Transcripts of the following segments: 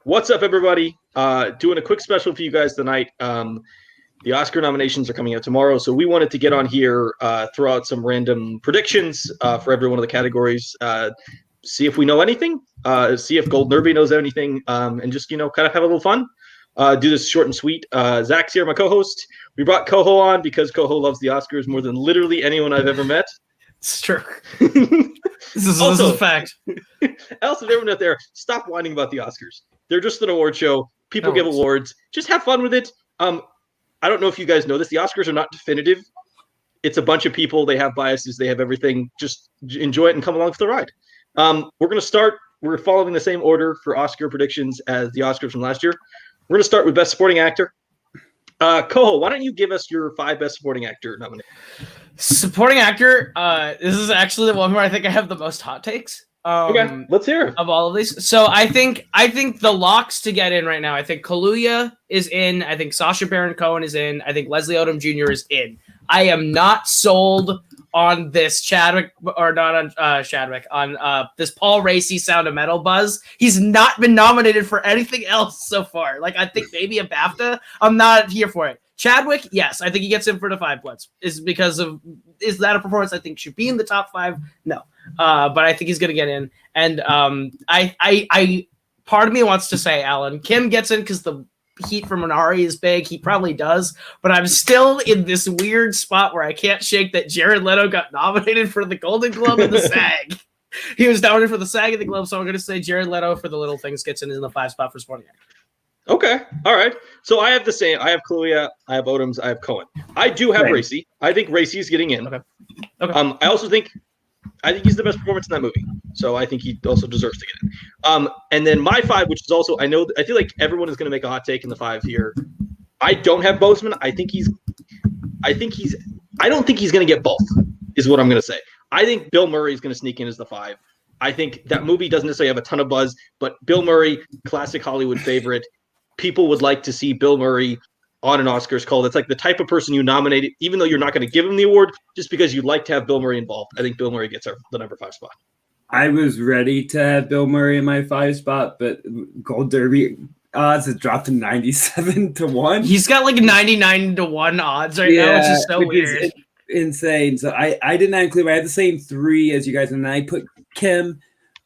What's up, everybody? Doing a quick special for you guys tonight. The Oscar nominations are coming out tomorrow, so we wanted to get on here, throw out some random predictions for every one of the categories, see if we know anything, see if Gold Derby knows anything, and just, kind of have a little fun. Do this short and sweet. Zack's here, my co-host. We brought Koho on because Koho loves the Oscars more than literally anyone I've ever met. It's true. This is a fact. Else, if everyone out there, stop whining about the Oscars. They're just an award show. People give awards. Just have fun with it. I don't know if you guys know this. The Oscars are not definitive. It's a bunch of people. They have biases. They have everything. Just enjoy it and come along for the ride. We're going to start. We're following the same order for Oscar predictions as the Oscars from last year. We're going to start with Best Supporting Actor. Koho, why don't you give us your 5 Best Supporting Actor nominations? Supporting Actor. This is actually the one where I think I have the most hot takes. Okay, let's hear it. Of all of these. So I think the locks to get in right now. I think Kaluuya is in. I think Sacha Baron Cohen is in. I think Leslie Odom Jr. is in. I am not sold on this Chadwick or not on Chadwick on this Paul Raci Sound of Metal buzz. He's not been nominated for anything else so far. Like I think maybe a BAFTA. I'm not here for it. Chadwick, yes, I think he gets in for the 5 points. Is that a performance I think should be in the top 5? No. But I think he's going to get in. And I part of me wants to say Alan Kim gets in because the heat from Minari is big. He probably does. But I'm still in this weird spot where I can't shake that Jared Leto got nominated for the Golden Globe and the SAG. He was nominated for the SAG and the Globe, so I'm going to say Jared Leto for The Little Things gets in the 5 spot for supporting actor. Okay. All right. So I have the same. I have Kaluuya, I have Odoms, I have Cohen. I do have Raci. I think Raci is getting in. Okay. I also think he's the best performance in that movie. So I think he also deserves to get in. And then my 5, which is also I feel like everyone is going to make a hot take in the 5 here. I don't have Boseman. I don't think he's going to get both, is what I'm going to say. I think Bill Murray is going to sneak in as the 5. I think that movie doesn't necessarily have a ton of buzz, but Bill Murray, classic Hollywood favorite. People would like to see Bill Murray on an Oscars call. It's like the type of person you nominate, even though you're not going to give him the award, just because you'd like to have Bill Murray involved. I think Bill Murray gets the number 5 spot. I was ready to have Bill Murray in my 5 spot, but Gold Derby odds have dropped to 97-1. He's got like 99-1 odds right now, which is so weird. Insane. So I did not include. I had the same 3 as you guys, and I put Kim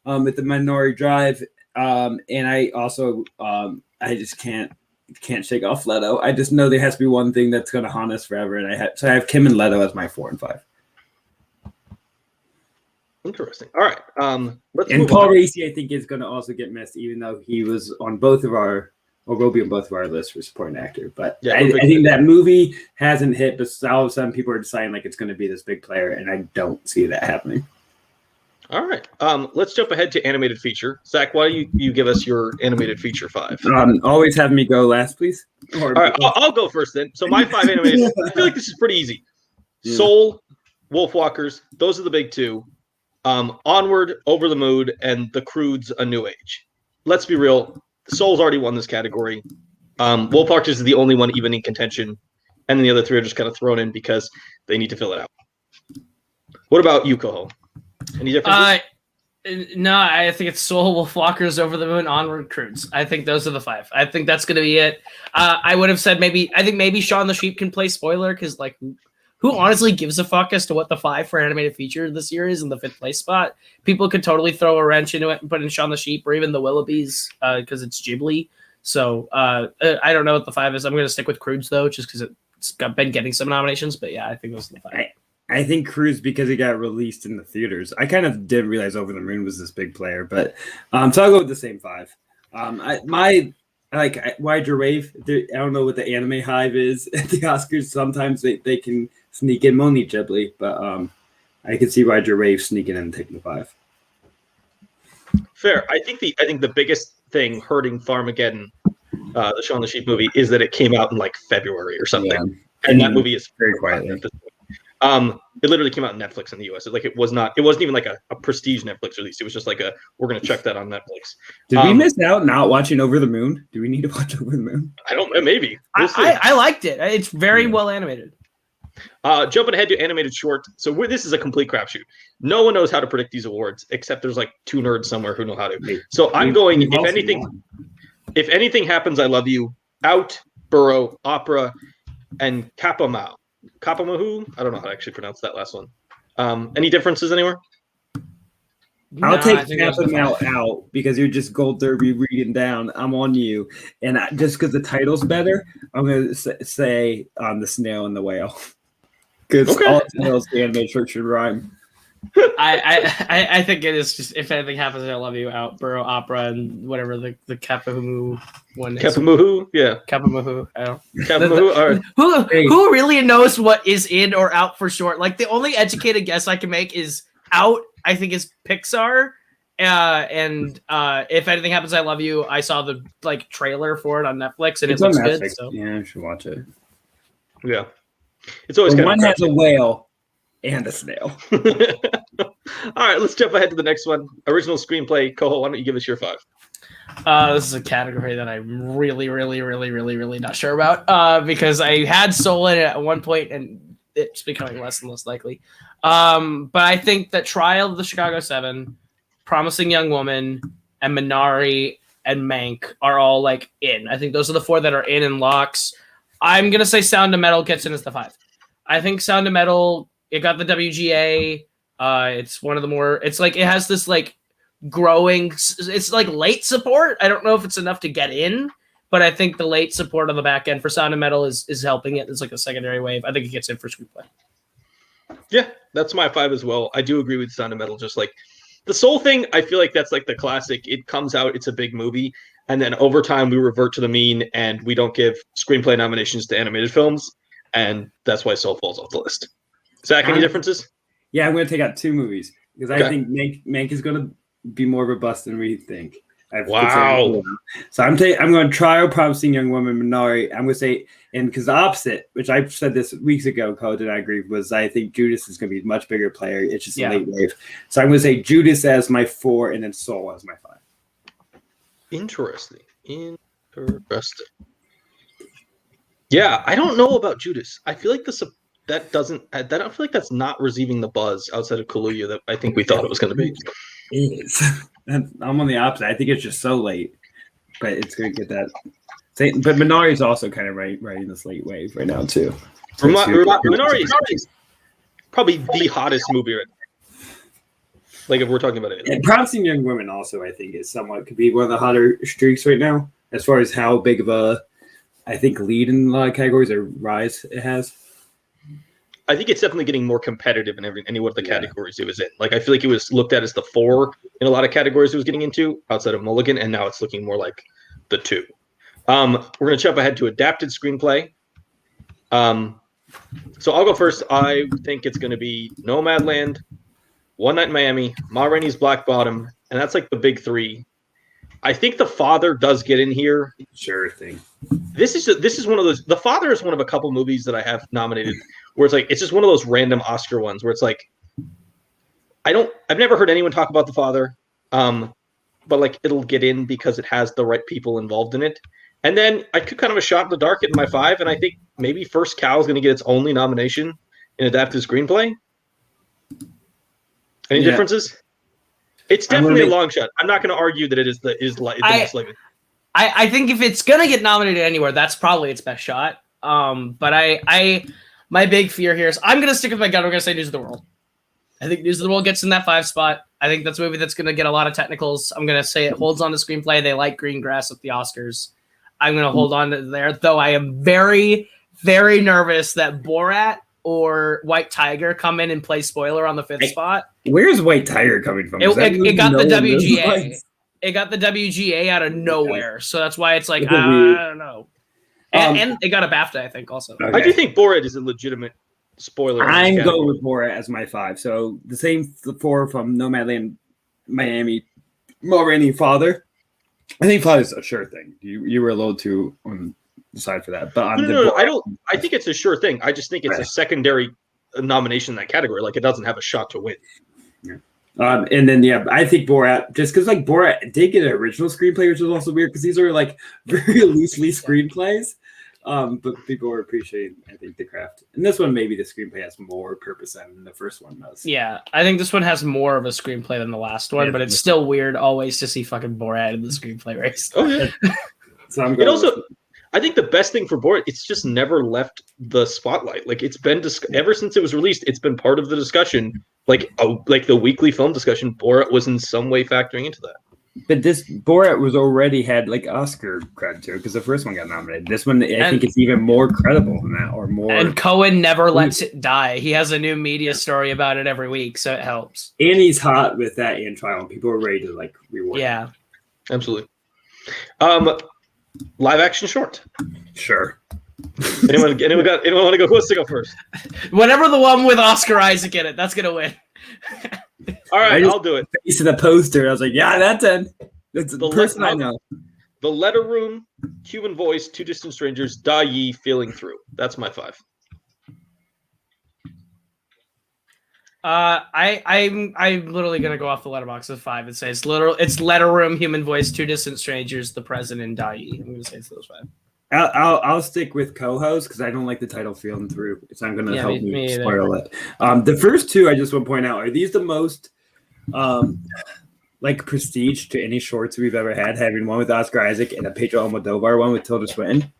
at the Minority Drive, and I also I just can't shake off Leto. I just know there has to be one thing that's going to haunt us forever, and I have Kim and Leto as my 4 and 5. Interesting. All right. Let's and move Paul on. Raci, I think, is going to also get missed, even though he was on both of our, or will be on both of our lists for supporting actor. But yeah, I think that movie hasn't hit, but all of a sudden people are deciding like it's going to be this big player, and I don't see that happening. All right. Let's jump ahead to animated feature. Zach, why don't you give us your animated feature 5? Always have me go last, please. All right, I'll go first then. So my 5 animated, I feel like this is pretty easy. Yeah. Soul, Wolfwalkers, those are the big 2. Onward, Over the Moon, and The Croods: A New Age. Let's be real. Soul's already won this category. Wolfwalkers is the only one even in contention, and then the other 3 are just kind of thrown in because they need to fill it out. What about you, Koho? Any differences? No, I think it's Soul, Wolfwalkers, Over the Moon, Onward, Croods. I think those are the 5. I think that's going to be it. I would have said maybe Shaun the Sheep can play spoiler because like who honestly gives a fuck as to what the 5 for animated feature this year is in the 5th place spot? People could totally throw a wrench into it and put in Shaun the Sheep or even the Willoughbys because it's Ghibli. So I don't know what the 5 is. I'm going to stick with Croods though, just because it's been getting some nominations. But yeah, I think those are the 5. I think Croods because it got released in the theaters. I kind of didn't realize Over the Moon was this big player, but so I'll go with the same 5. I Wide Your Wave. I don't know what the anime hive is at the Oscars. Sometimes they can sneak in Moni Ghibli, but I can see Wide Your Wave sneaking in and taking the 5. Fair. I think the biggest thing hurting Farmageddon, the Shaun the Sheep movie, is that it came out in like February or something, and that movie is very quietly. It literally came out on Netflix in the US. It wasn't even like a prestige Netflix release. It was just like we're gonna check that on Netflix. Did we miss out not watching Over the Moon? Do we need to watch Over the Moon? I don't know. Maybe. We'll I liked it. It's very well animated. Jumping ahead to animated short. So this is a complete crapshoot. No one knows how to predict these awards except there's like 2 nerds somewhere who know how to. So I'm going. If Anything Happens, I Love You, Out, Burrow, Opera, and Kapamau. Kapamahu? I don't know how to actually pronounce that last one. Any differences anywhere? I'll take Kapamau out because you're just Gold Derby reading down. I'm on you. And just because the title's better, I'm going to say The Snail and the Whale. Because all snails the animated short should rhyme. I think it is just If Anything Happens, I Love You, Out, Burrow, Opera, and whatever the Kapamu one is. Kapamuhu? Yeah. Kapamuhu. All right. Who really knows what is in or out for short? Like, the only educated guess I can make is Out, I think, is Pixar. And If Anything Happens, I Love You. I saw the trailer for it on Netflix, and it looks good. So. Yeah, I should watch it. Yeah. It's always one has a whale and a snail. All right, let's jump ahead to the next one. Original screenplay. Koho, why don't you give us your 5? This is a category that I'm really not sure about because I had Soul in it at one point, and it's becoming less and less likely. But I think that Trial of the Chicago 7, Promising Young Woman, and Minari and Mank are all in. I think those are the 4 that are in locks. I'm going to say Sound of Metal gets in as the 5. I think Sound of Metal, it got the WGA. It's one of the more, it has this growing, it's late support. I don't know if it's enough to get in, but I think the late support on the back end for Sound of Metal is helping it. It's a secondary wave. I think it gets in for screenplay. Yeah, that's my 5 as well. I do agree with Sound of Metal. Just the Soul thing, I feel like that's the classic. It comes out, it's a big movie. And then over time, we revert to the mean, and we don't give screenplay nominations to animated films, and that's why Soul falls off the list. Zach, any differences? Yeah, I'm going to take out 2 movies because I think Mank is going to be more robust than we think. Wow! So I'm going to Trial, Promising Young Woman, Minari. I'm going to say, and because the opposite, which I said this weeks ago, Code and I agree, was I think Judas is going to be a much bigger player. It's just a late wave. So I'm going to say Judas as my 4, and then Soul as my 5. Interesting. Yeah, I don't know about Judas. I feel like I don't feel like that's not receiving the buzz outside of Kaluuya that I think we thought it was going to be. It is. I'm on the opposite. I think it's just so late, but it's going to get that. But Minari is also kind of riding this late wave right now too. Minari is probably the hottest movie right now. If we're talking about it. And Promising Young Women also, I think, is could be one of the hotter streaks right now as far as how big of a, I think, lead in a lot of categories or rise it has. I think it's definitely getting more competitive in any one of the categories it was in. I feel like it was looked at as the 4 in a lot of categories it was getting into outside of Mulligan, and now it's looking more like the 2. We're going to jump ahead to adapted screenplay. So I'll go first. I think it's going to be Nomadland, One Night in Miami, Ma Rainey's Black Bottom, and that's the big 3. I think The Father does get in here. Sure thing. This is one of those. The Father is one of a couple movies that I have nominated where it's just one of those random Oscar ones where it's I've never heard anyone talk about The Father, but it'll get in because it has the right people involved in it. And then I took kind of a shot in the dark at my 5, and I think maybe First Cow is going to get its only nomination in adapted screenplay. Any differences? It's definitely a long shot. I'm not going to argue that it is the most likely. I think if it's going to get nominated anywhere, that's probably its best shot. But my big fear here is I'm going to stick with my gun. We're going to say News of the World. I think News of the World gets in that 5 spot. I think that's a movie that's going to get a lot of technicals. I'm going to say it holds on to screenplay. They like Greengrass at the Oscars. I'm going to hold on to there, though I am very, very nervous that Borat or White Tiger come in and play spoiler on the 5th spot. Where's White Tiger coming from? It got the WGA. It got the WGA out of nowhere. So that's why it's I don't know. And it got a BAFTA, I think, also. Okay. I do think Borat is a legitimate spoiler. I'm going with Borat as my 5. So the same 4 from Nomadland, Miami, Ma Rainey, Father. I think Father's a sure thing. You were a little too on the side for that. But no, I don't. I think it's a sure thing. I just think it's a secondary nomination in that category. It doesn't have a shot to win. Yeah. And then I think Borat, just because Borat did get an original screenplay, which is also weird because these are very loosely screenplays. But people are appreciating, I think, the craft. And this one, maybe the screenplay has more purpose than the first one does. Yeah, I think this one has more of a screenplay than the last one, but it's still weird always to see fucking Borat in the screenplay race. Oh, yeah. So I'm It going also, I think the best thing for Borat, it's just never left the spotlight. Like it's been ever since it was released, it's been part of the discussion. Like the weekly film discussion, Borat was in some way factoring into that. But this Borat was already had like Oscar cred to because the first one got nominated. This one, I think it's even more credible than that, or more. And Cohen never lets it die. He has a new media story about it every week, so it helps. And he's hot with that in trial, and people are ready to like reward. Yeah, absolutely. Live action short. Sure. Anyone want to go? Who wants to go first? Whatever the one with Oscar Isaac in it, that's gonna win. All right, I'll do it. Face of the poster, I was like, yeah, that's it. That's the person I know. The Letter Room, Human Voice, Two Distant Strangers, Da Yi, Feeling Through. That's my 5. I'm literally gonna go off the letterbox of 5 and say it's Letter Room, Human Voice, Two Distant Strangers, The President, Da Yi. I'm gonna say it's those 5. I'll stick with co-host because I don't like the title Feeling Through. It's not going to help me spoil it. The first 2 I just want to point out, are these the most like prestige to any shorts we've ever had, having one with Oscar Isaac and a Pedro Almodovar one with Tilda Swinton?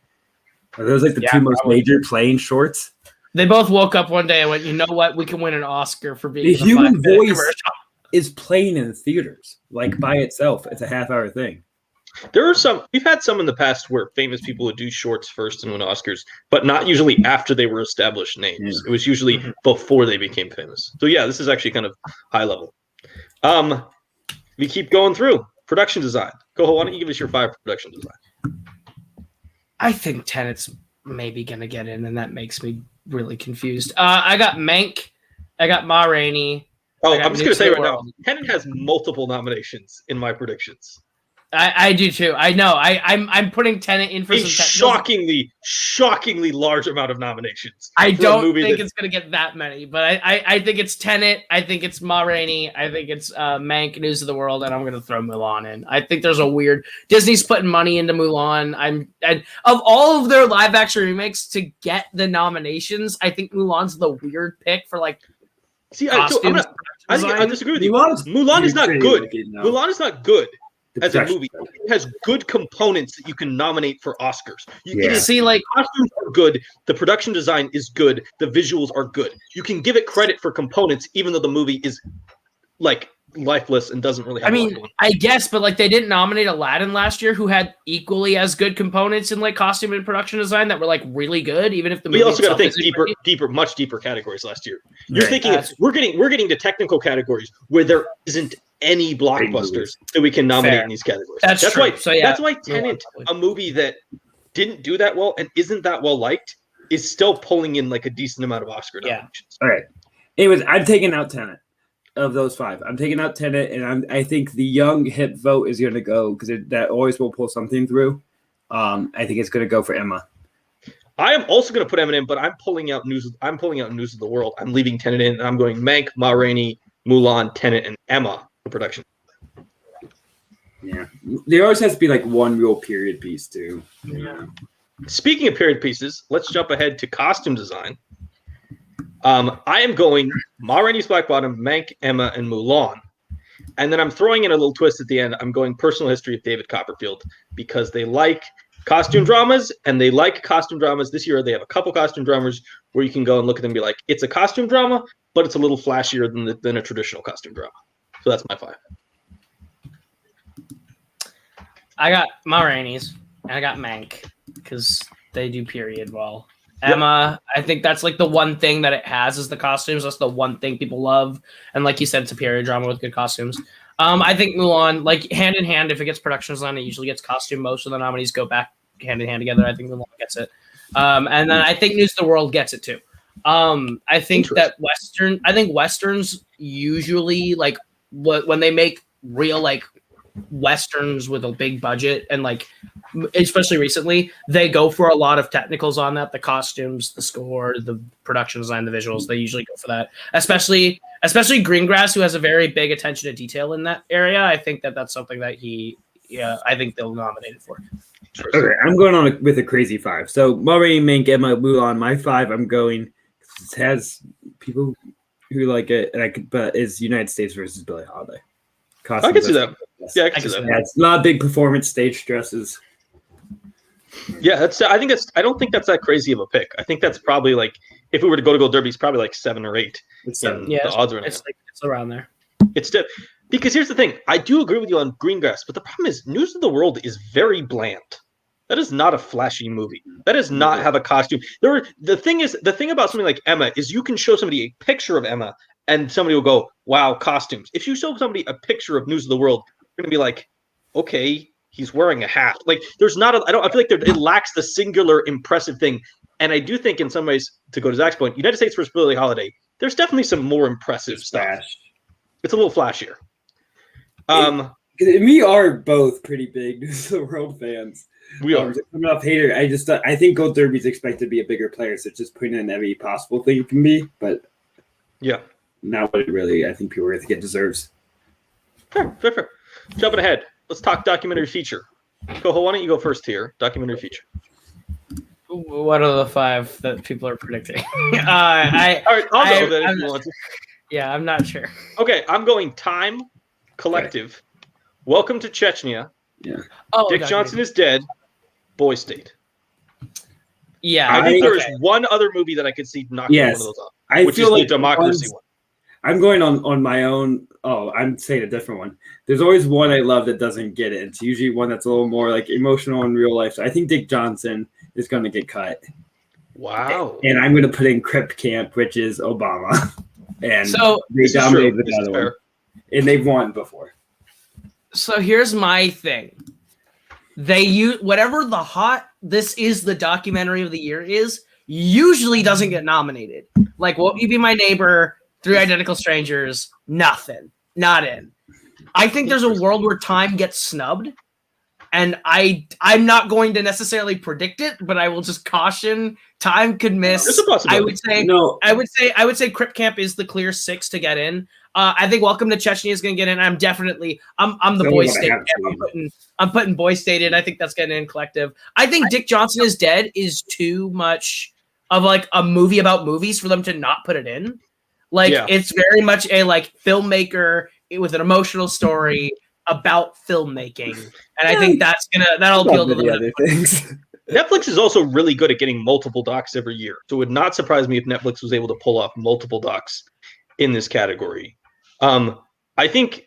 Are those like the 2 most major playing shorts? They both woke up one day and went, you know what? We can win an Oscar for being the Human Voice is playing in theaters like by itself. It's a half-hour thing. There are some. We've had some in the past where famous people would do shorts first and win Oscars, but not usually after they were established names. Yeah. It was usually before they became famous. So yeah, this is actually kind of high level. We keep going through production design. Koho, why don't you give us your 5 for production design? I think Tenet's maybe gonna get in, and that makes me really confused. I got Mank. I got Ma Rainey. Oh, I'm just gonna say right now, Tenet has multiple nominations in my predictions. I do too. I know. I'm putting Tenet in for some shockingly large amount of nominations. I don't think it's gonna get that many, but I think it's Tenet. I think it's Ma Rainey. I think it's Mank, News of the World, and I'm gonna throw Mulan in. I think there's a weird Disney's putting money into Mulan. And of all of their live action remakes to get the nominations, I think Mulan's the weird pick for like. See, I disagree with you. Mulan is not good. Mulan is not good. As a movie, it has good components that you can nominate for Oscars. Costumes are good, the production design is good, the visuals are good. You can give it credit for components, even though the movie is like lifeless and doesn't really have. I mean, I guess, but like they didn't nominate Aladdin last year, who had equally as good components in like costume and production design that were like really good, even if the movie. We also got to think much deeper categories last year. You're thinking we're getting to technical categories where there isn't any blockbusters that we can nominate in these categories. That's true. Why. That's why Tenet, a movie that didn't do that well and isn't that well liked, is still pulling in like a decent amount of Oscar nominations. All right. Anyways, I'm taking out Tenet of those 5. I'm taking out Tenet, and I think the young hip vote is going to go because that always will pull something through. I think it's going to go for Emma. I am also going to put Emma in, but I'm pulling out News of the World. I'm leaving Tenet in, and I'm going Mank, Ma Rainey, Mulan, Tenet, and Emma. Production. Yeah, there always has to be like one real period piece too. Yeah. Speaking of period pieces, let's jump ahead to costume design. I am going Ma Rainey's Black Bottom, Mank, Emma, and Mulan, and then I'm throwing in a little twist at the end. I'm going Personal History of David Copperfield because they like costume dramas, and they like costume dramas. This year, they have a couple costume dramas where you can go and look at them and be like, it's a costume drama, but it's a little flashier than a traditional costume drama. So that's my 5. I got Ma Rainey's and I got Mank because they do period well. Emma, I think that's like the one thing that it has is the costumes. That's the one thing people love. And like you said, it's a period drama with good costumes. I think Mulan, like hand in hand, if it gets production design, it usually gets costume. Most of the nominees go back hand in hand together. I think Mulan gets it. And then I think News of the World gets it too. I think that Westerns usually like when they make real like Westerns with a big budget and like especially recently, they go for a lot of technicals on that, the costumes, the score, the production design, the visuals. They usually go for that, especially Greengrass, who has a very big attention to detail in that area. I think that's something that I think they'll nominate it for. Okay, I'm going on with a crazy 5. So Ma Rainey, Mank, Emma, Mulan. My 5, I'm going. It has people who like it, but it's United States versus Billie Holiday. I can see that. Yeah, I can see that. Yeah, it's not a big performance, stage dresses. Yeah, I don't think that's that crazy of a pick. I think that's probably like if we were to go to Gold Derby, it's probably like 7 or 8. It's in seven. Yeah, the odds right now. it's around there. It's because here's the thing. I do agree with you on Greengrass, but the problem is News of the World is very bland. That is not a flashy movie. That does not have a costume. The thing about something like Emma is you can show somebody a picture of Emma and somebody will go, "Wow, costumes." If you show somebody a picture of News of the World, they're gonna be like, "Okay, he's wearing a hat." Like there's not a. I feel like it lacks the singular impressive thing. And I do think in some ways, to go to Zach's point, United States vs. Billie Holiday, there's definitely some more impressive stuff. It's a little flashier. We are both pretty big News of the World fans. We are. Coming off hater, I think Gold Derby's expected to be a bigger player, so just putting in every possible thing it can be, but yeah, not what it really I think people are think it deserves. Fair. Jumping ahead, let's talk documentary feature. Koho, why don't you go first here? Documentary feature. What are the 5 that people are predicting? All right, I'll go then if you want to. Yeah, I'm not sure. Okay, I'm going Time, Collective, Welcome to Chechnya, Dick Johnson is Dead, Boy State. Yeah, I think there is one other movie that I could see knocking one of those off, which is the Democracy one. I'm going on my own. Oh, I'm saying a different one. There's always one I love that doesn't get it. It's usually one that's a little more like emotional in real life. So I think Dick Johnson is going to get cut. Wow. And I'm going to put in Crip Camp, which is Obama. And so they dominated another one. And they've won before. So here's my thing. They use whatever this is the documentary of the year is usually doesn't get nominated. Like Won't You Be My Neighbor, 3 Identical Strangers, nothing. Not in. I think there's a world where Time gets snubbed. And I'm not going to necessarily predict it, but I will just caution Time could miss. It's a possibility. I would say Crip Camp is the clear 6 to get in. I think Welcome to Chechnya is going to get in. I'm the Boy State. I'm putting Boy State in. I think that's getting in Collective. I think Dick Johnson is Dead is too much of like a movie about movies for them to not put it in. Like it's very much a like filmmaker with an emotional story about filmmaking, and I think that'll appeal to the other things. Netflix is also really good at getting multiple docs every year, so it would not surprise me if Netflix was able to pull off multiple docs in this category. I think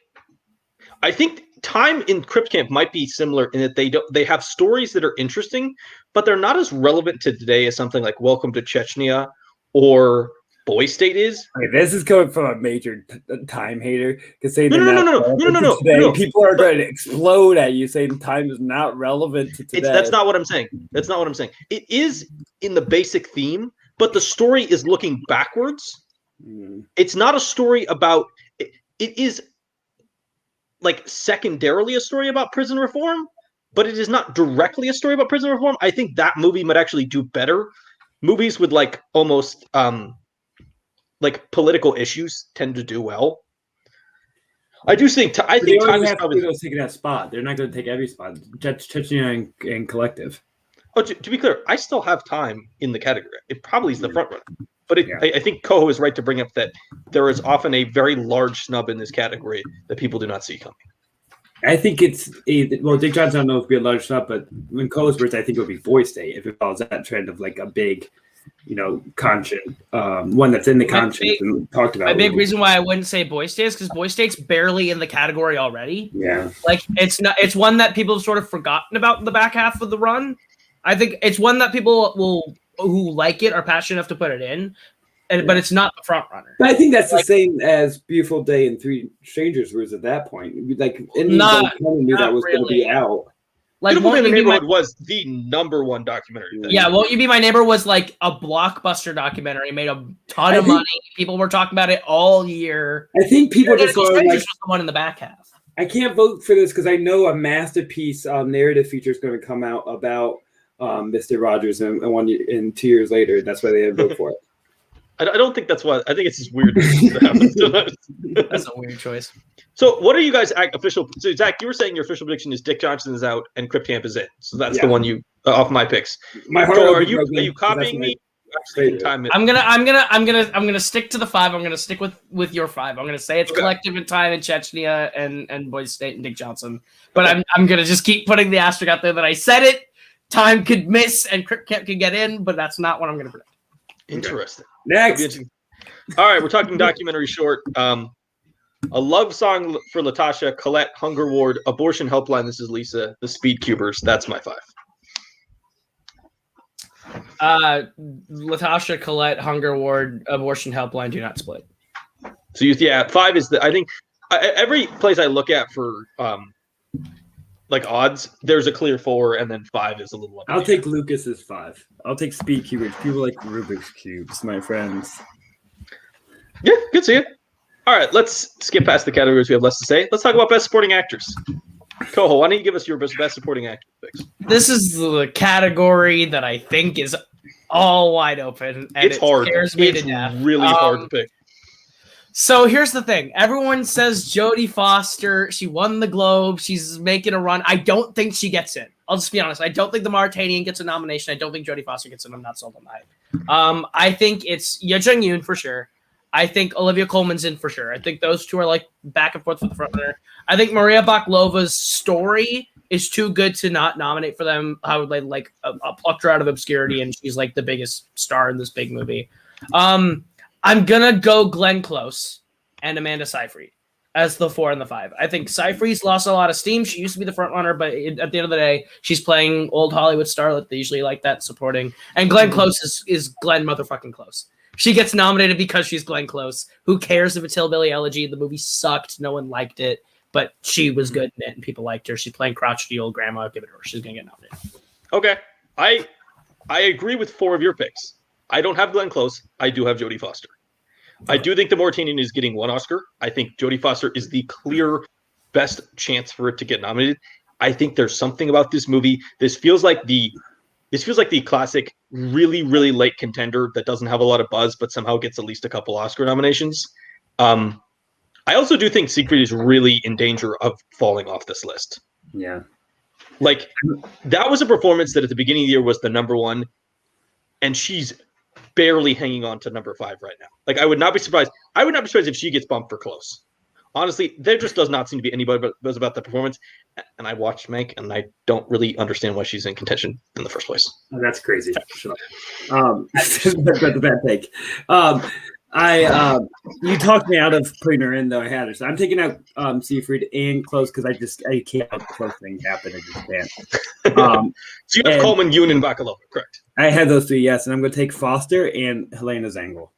Time in Crip Camp might be similar in that they have stories that are interesting, but they're not as relevant to today as something like Welcome to Chechnya or Boy State is. Okay, this is coming from a major Time hater. No. People are going to explode at you saying Time is not relevant to today. That's not what I'm saying. It is in the basic theme, but the story is looking backwards. It's not a story about. It is like secondarily a story about prison reform, but it is not directly a story about prison reform. I think that movie might actually do better. Movies with like almost like political issues tend to do well. I do think. I think Time is probably taking that spot. They're not going to take every spot. Chechnya and Collective. Oh, to be clear, I still have Time in the category. It probably is the front runner, but I think Koho is right to bring up that there is often a very large snub in this category that people do not see coming. I think Dick Johnson, I don't know if it'd be a large snub, but when Koho's words, I think it would be Boy State if it follows that trend of like a big. Conscience, one that's in the conscience and talked about. My big reason why I wouldn't say Boy State is because Boy State's barely in the category already. Yeah, like it's one that people have sort of forgotten about in the back half of the run. I think it's one that people who like it are passionate enough to put it in, but it's not the front runner. But I think that's the same as Beautiful Day and 3 Strangers was at that point. Like, knew that was going to be out. Like, Beautiful Day in the Neighborhood was the #1 documentary. Yeah, Won't You Be My Neighbor was like a blockbuster documentary, made a ton of money. People were talking about it all year. I think people just go like was the one in the back half. I can't vote for this because I know a masterpiece narrative feature is going to come out about Mr. Rogers and 2 years later. That's why they didn't vote for it. I don't think that's why. I think it's just weird. That's a weird choice. So, what are you guys official? So, Zach, you were saying your official prediction is Dick Johnson is out and Crip Camp is in. So that's the one you off my picks. So are you copying me? I'm gonna stick to the 5. I'm gonna stick with your 5. I'm gonna say it's Collective in Time in Chechnya and Boy State and Dick Johnson. But I'm gonna just keep putting the asterisk out there that I said it Time could miss and Crip Camp could get in, but that's not what I'm going to predict. Interesting. Next. All right, we're talking documentary short. A love song for Latasha, Colette, Hunger Ward, Abortion Helpline. This is Lisa, the Speed Cubers. That's my 5. Latasha, Colette, Hunger Ward, Abortion Helpline, do not split. So 5 is I think every place I look at for like odds, there's a clear 4, and then 5 is a little. I'll take Lucas's 5. I'll take Speed Cubers. People like Rubik's cubes, my friends. Yeah, good seeing. All right, let's skip past the categories we have less to say. Let's talk about Best Supporting Actress. Koho, why don't you give us your Best Supporting Actress picks? This is the category that I think is all wide open, and it's hard. Scares me it's to death. Really hard to pick. So here's the thing. Everyone says Jodie Foster. She won the Globe. She's making a run. I don't think she gets in. I'll just be honest. I don't think the Mauritanian gets a nomination. I don't think Jodie Foster gets in. I'm not sold on that. I think it's Ye Jung-yoon for sure. I think Olivia Colman's in for sure. I think those two are like back and forth for the front runner. I think Maria Baklova's story is too good to not nominate for them. How would they like plucked her out of obscurity and she's like the biggest star in this big movie. I'm gonna go Glenn Close and Amanda Seyfried as the 4 and the 5. I think Seyfried's lost a lot of steam. She used to be the front runner, but at the end of the day, she's playing old Hollywood starlet. They usually like that supporting. And Glenn Close is Glenn motherfucking Close. She gets nominated because she's Glenn Close. Who cares if it's Hillbilly Elegy? The movie sucked. No one liked it, but she was good in it and people liked her. She's playing crotchety old grandma. Give it to her. She's gonna get nominated. Okay, I agree with 4 of your picks. I don't have Glenn Close. I do have Jodie Foster. I do think the Mauritanian is getting 1 Oscar. I think Jodie Foster is the clear best chance for it to get nominated. I think there's something about this movie. This feels like the classic, really, really late contender that doesn't have a lot of buzz, but somehow gets at least a couple Oscar nominations. I also do think Siegfried is really in danger of falling off this list. Yeah. Like, that was a performance that at the beginning of the year was the number 1, and she's barely hanging on to number 5 right now. Like, I would not be surprised. I would not be surprised if she gets bumped for Close. Honestly, there just does not seem to be anybody buzz about the performance. And I watched Mank, and I don't really understand why she's in contention in the first place. Oh, that's crazy. Sure. That's a bad take. You talked me out of putting her in, though. I had her, so I'm taking out Seyfried and Close because I can't have Close things happen. I just can't. So you have Coleman, Yoon, and Bakalova, correct? I had those 3, yes, and I'm going to take Foster and Helena Zengel.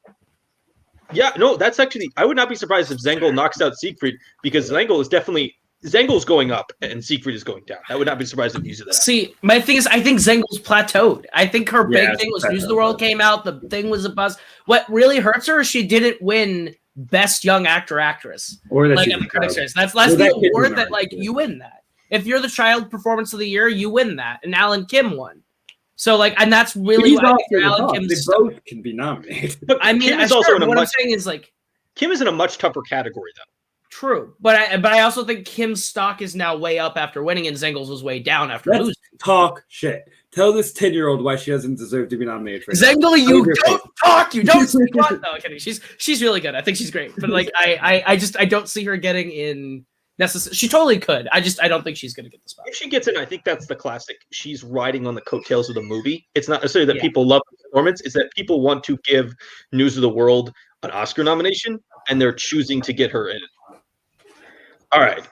Yeah, no, that's actually. I would not be surprised if Zengel knocks out Siegfried because Zengel's going up and Siegfried is going down. I would not be surprised if you do that. See, my thing is, I think Zengel's plateaued. I think her big thing was News of the World came out. The thing was a buzz. What really hurts her is she didn't win Best Young Actress. Or that like at the critics' choice. That's the award that like you win that. If you're the Child Performance of the Year, you win that. And Alan Kim won. So like, and that's really what I think Alan Kim's. They both can be nominated. But I mean, Kim is also in a what much, I'm saying is like, Kim is in a much tougher category though. True, but I also think Kim's stock is now way up after winning, and Zengel's was way down after losing. Talk shit. Tell this 10-year-old why she doesn't deserve to be nominated for Zengel. You don't talk. You don't speak. No, kidding. She's really good. I think she's great, but like I don't see her getting in. She totally could. I don't think she's going to get the spot. If she gets in, I think that's the classic. She's riding on the coattails of the movie. It's not necessarily that people love the performance. It's that people want to give News of the World an Oscar nomination, and they're choosing to get her in. All right.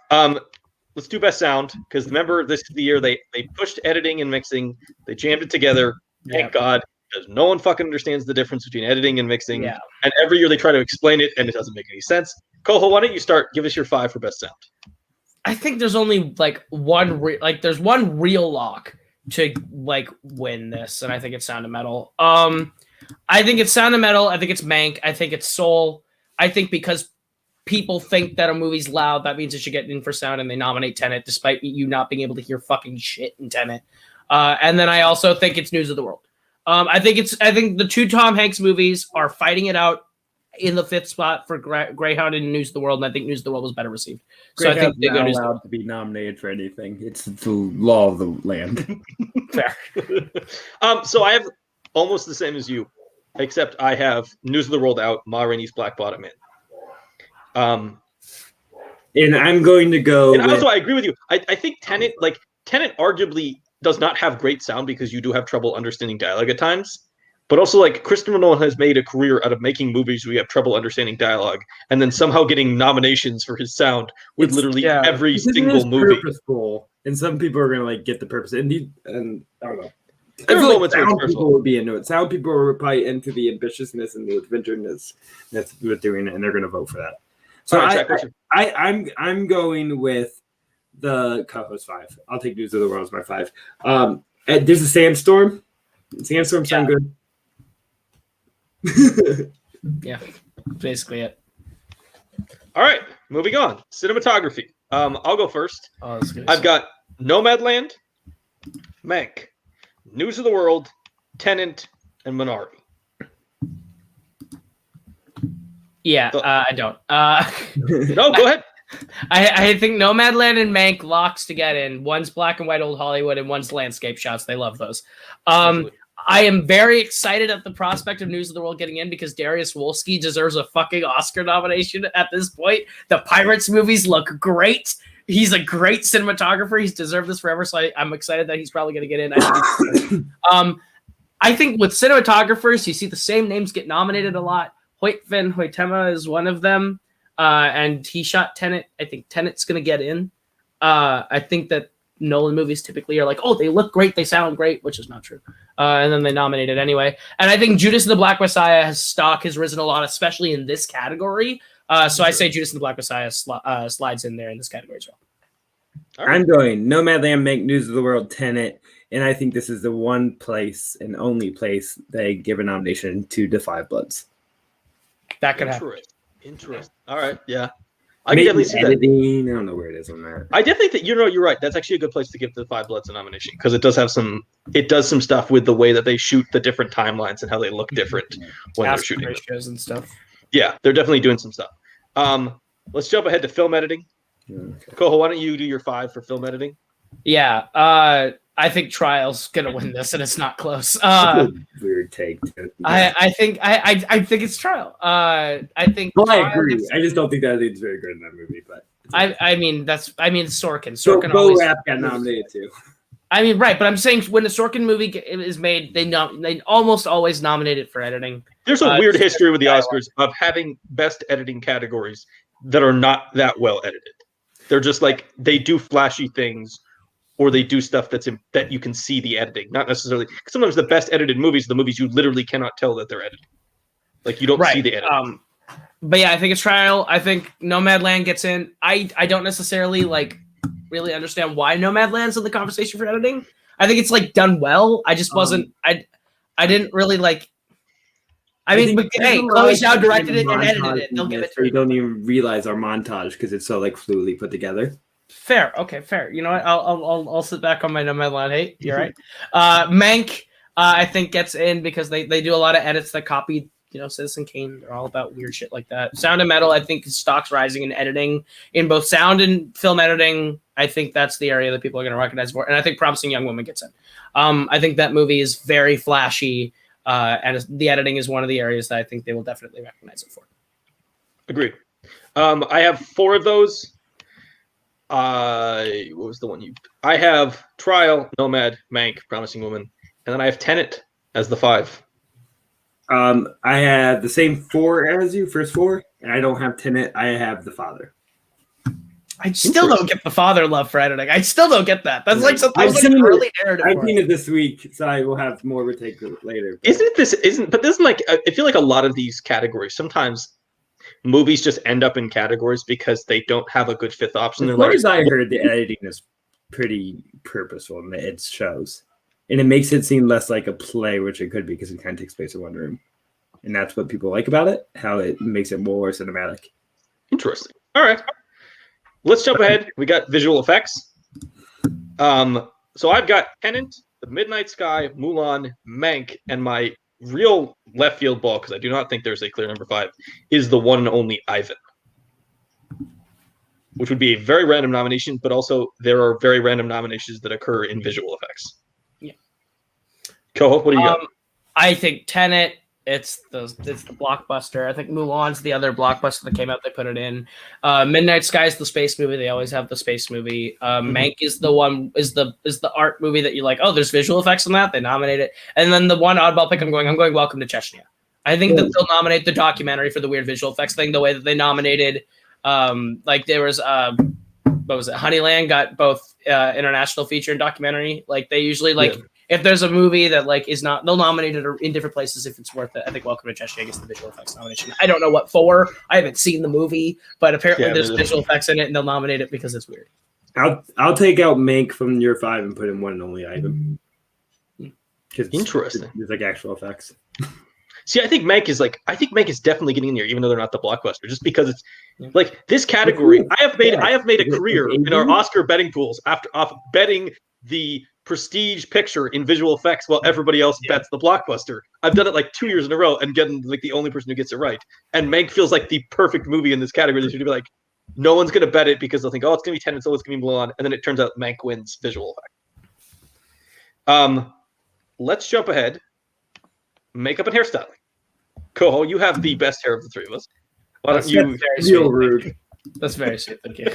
Let's do Best Sound, because remember, this is the year they pushed editing and mixing. They jammed it together. Thank God, because no one fucking understands the difference between editing and mixing. Yeah. And every year they try to explain it, and it doesn't make any sense. Koho, why don't you start? Give us your 5 for Best Sound. I think there's only like there's one real lock to like win this, and I think it's Sound of Metal. I think it's Sound of Metal. I think it's Mank. I think it's Soul. I think because people think that a movie's loud, that means it should get in for sound, and they nominate Tenet despite you not being able to hear fucking shit in Tenet. And then I also think it's News of the World. I think the 2 Tom Hanks movies are fighting it out in the 5th spot for Greyhound and News of the World, and I think News of the World was better received. So I think they're not allowed to be nominated for anything. It's the law of the land. Fair. So I have almost the same as you, except I have News of the World out, Ma Rainey's Black Bottom in. And I'm going to go. And also, I agree with you. I think Tenet arguably does not have great sound because you do have trouble understanding dialogue at times. But also, like, Christopher Nolan has made a career out of making movies where you have trouble understanding dialogue and then somehow getting nominations for his sound with literally every single movie. Purposeful, and some people are going to, like, get the purpose. And I don't know. There are moments like where sound people would be into it. Sound people are probably into the ambitiousness and the adventureness that's doing it, and they're going to vote for that. So I'm going with the Koho's 5. I'll take News of the World as my 5. There's a Sandstorm. Sandstorm sound good. Yeah, basically it. All right, moving on. Cinematography. I'll go first. Oh, that's good. I've got Nomadland, Mank, News of the World, Tenet, and Minari. Yeah, I don't. No, go ahead. I think Nomadland and Mank locks to get in. One's black and white old Hollywood, and one's landscape shots. They love those. I am very excited at the prospect of News of the World getting in because Darius Wolski deserves a fucking Oscar nomination at this point. The Pirates movies look great. He's a great cinematographer. He's deserved this forever, so I'm excited that he's probably going to get in. I think with cinematographers, you see the same names get nominated a lot. Hoytvan Hoytema is one of them, and he shot Tenet. I think Tenet's going to get in. I think that Nolan movies typically are like, oh, they look great, they sound great, which is not true. And then they nominate it anyway. And I think Judas and the Black Messiah has risen a lot, especially in this category. So I say Judas and the Black Messiah slides in there in this category as well. Right. I'm going Nomadland, Make News of the World, Tenet, and I think this is the one place and only place they give a nomination to Da 5 Bloods. That could happen. Interesting. All right, yeah. I can definitely see editing. I don't know where it is on that. I definitely think you're right. That's actually a good place to give the 5 Bloods a nomination because it does have some stuff with the way that they shoot the different timelines and how they look different when they're shooting ratios and stuff. Yeah, they're definitely doing some stuff. Let's jump ahead to film editing. Okay. Koho, why don't you do your 5 for film editing? Yeah, I think Trial's gonna win this, and it's not close. Weird take. I think it's Trial. I think. Well, I agree. I just don't think that it's very good in that movie. But I mean Sorkin. Sorkin always got nominated too. I mean, right, but I'm saying when the Sorkin movie is made, they almost always nominate it for editing. There's a weird history with the Oscars of having best editing categories that are not that well edited. They're just like they do flashy things. Or they do stuff that you can see the editing, not necessarily. Sometimes the best edited movies are the movies you literally cannot tell that they're edited. Like you don't see the editing. But yeah, I think it's Trial. I think Nomadland gets in. I don't necessarily really understand why Nomadland's in the conversation for editing. I think it's done well. I just wasn't. I didn't really like. I mean, but, hey, Chloe Zhao directed it and edited it. They'll give it to her. You don't even realize our montage because it's so fluidly put together. Fair. Okay, fair. You know what? I'll sit back on my Nomadland hate. You're right. Mank, I think gets in because they do a lot of edits that copy, Citizen Kane. They're all about weird shit like that. Sound and Metal, I think stocks rising in editing in both sound and film editing. I think that's the area that people are going to recognize more. And I think Promising Young Woman gets in. I think that movie is very flashy, and the editing is one of the areas that I think they will definitely recognize it for. Agreed. I have 4 of those. What was the one I have Trial, Nomad, Mank, Promising Woman, and then I have Tenet as the 5. I have the same 4 as you, first 4, and I don't have Tenet. I have The Father. I still don't get The Father love for editing. I still don't get that. That's something really narrative. I've seen it this week, so I will have more of a take later. But I feel like a lot of these categories sometimes. Movies just end up in categories because they don't have a good 5th option. As far as I heard, the editing is pretty purposeful in its shows. And it makes it seem less like a play, which it could be because it kind of takes place in one room. And that's what people like about it, how it makes it more cinematic. Interesting. All right. Let's jump ahead. We got visual effects. So I've got Tenet, The Midnight Sky, Mulan, Mank, and my real left field ball, because I do not think there's a clear number 5, is the one and only Ivan, which would be a very random nomination, but also there are very random nominations that occur in visual effects. Yeah. Koho, what do you got? I think Tenet, It's the blockbuster. I think Mulan's the other blockbuster that came out. They put it in. Midnight Sky is the space movie. They always have the space movie. Mank is the art movie that you're like, oh, there's visual effects in that. They nominate it. And then the one oddball pick, I'm going Welcome to Chechnya. I think that they'll nominate the documentary for the weird visual effects thing, the way that they nominated. Like there was what was it? Honeyland got both international feature and documentary. Like they usually if there's a movie that like is not, they'll nominate it in different places if it's worth it. I think Welcome to Cheshire gets the visual effects nomination. I don't know what for. I haven't seen the movie, but apparently there's visual effects in it, and they'll nominate it because it's weird. I'll take out Mank from your 5 and put in one and only item. Interesting. There's like actual effects. See, I think Mank is definitely getting in there, even though they're not the blockbuster, just because it's like this category. I have made a career in our Oscar betting pools off betting the prestige picture in visual effects while everybody else bets the blockbuster. I've done it like 2 years in a row and getting like the only person who gets it right. And Mank feels like the perfect movie in this category. They should be like, no one's gonna bet it because they'll think, oh, it's gonna be Tenet, so it's gonna be Mulan, and then it turns out Mank wins visual effect. Let's jump ahead. Makeup and hairstyling. Koho, you have the best hair of the three of us. Why don't you? Real rude. That's very sweet. Thank you.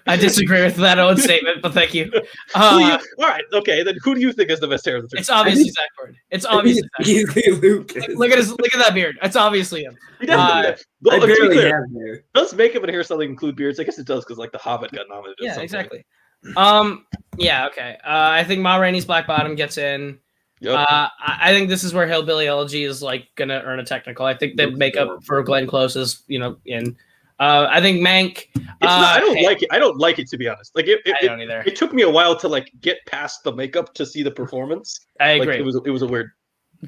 I disagree with that own statement, but thank you. All right, okay. Then who do you think is the best hair of the three? It's obviously Zack Gordon. It's obviously Lucas. Look at that beard. It's obviously him. Well, to be clear, does makeup and hairstyling include beards? I guess it does because like The Hobbit got nominated. Yeah, exactly. Yeah, okay. I think Ma Rainey's Black Bottom gets in. Yep. I think this is where Hillbilly Elegy is like gonna earn a technical. I think the makeup for Glenn Close is in. I think Mank. I don't like it. I don't like it, to be honest. Like I don't either. It took me a while to like get past the makeup to see the performance. I agree. Like, it was a weird.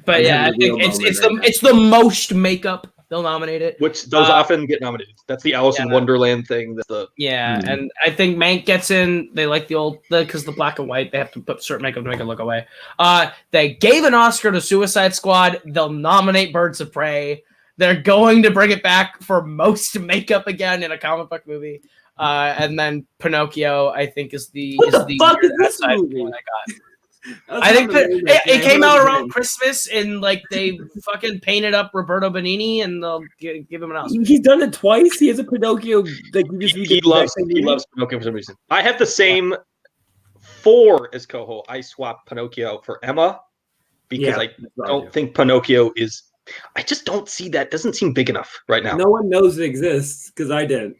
But yeah, I think it's the most makeup. They'll nominate it. Which those often get nominated. That's the Alice in Wonderland thing. And I think Mank gets in. They like because the black and white, they have to put certain makeup to make it look away. They gave an Oscar to Suicide Squad. They'll nominate Birds of Prey. They're going to bring it back for most makeup again in a comic book movie. And then Pinocchio, I think, is the fuck is this movie? I got. I think that it came out around Christmas, and like they fucking painted up Roberto Benigni, and they'll give him an Oscar. He's done it twice. He has a Pinocchio. Like he loves Pinocchio for some reason. I have the same 4 as Koho. I swapped Pinocchio for Emma because I don't think Pinocchio is. I just don't see that. Doesn't seem big enough right now. No one knows it exists because I didn't.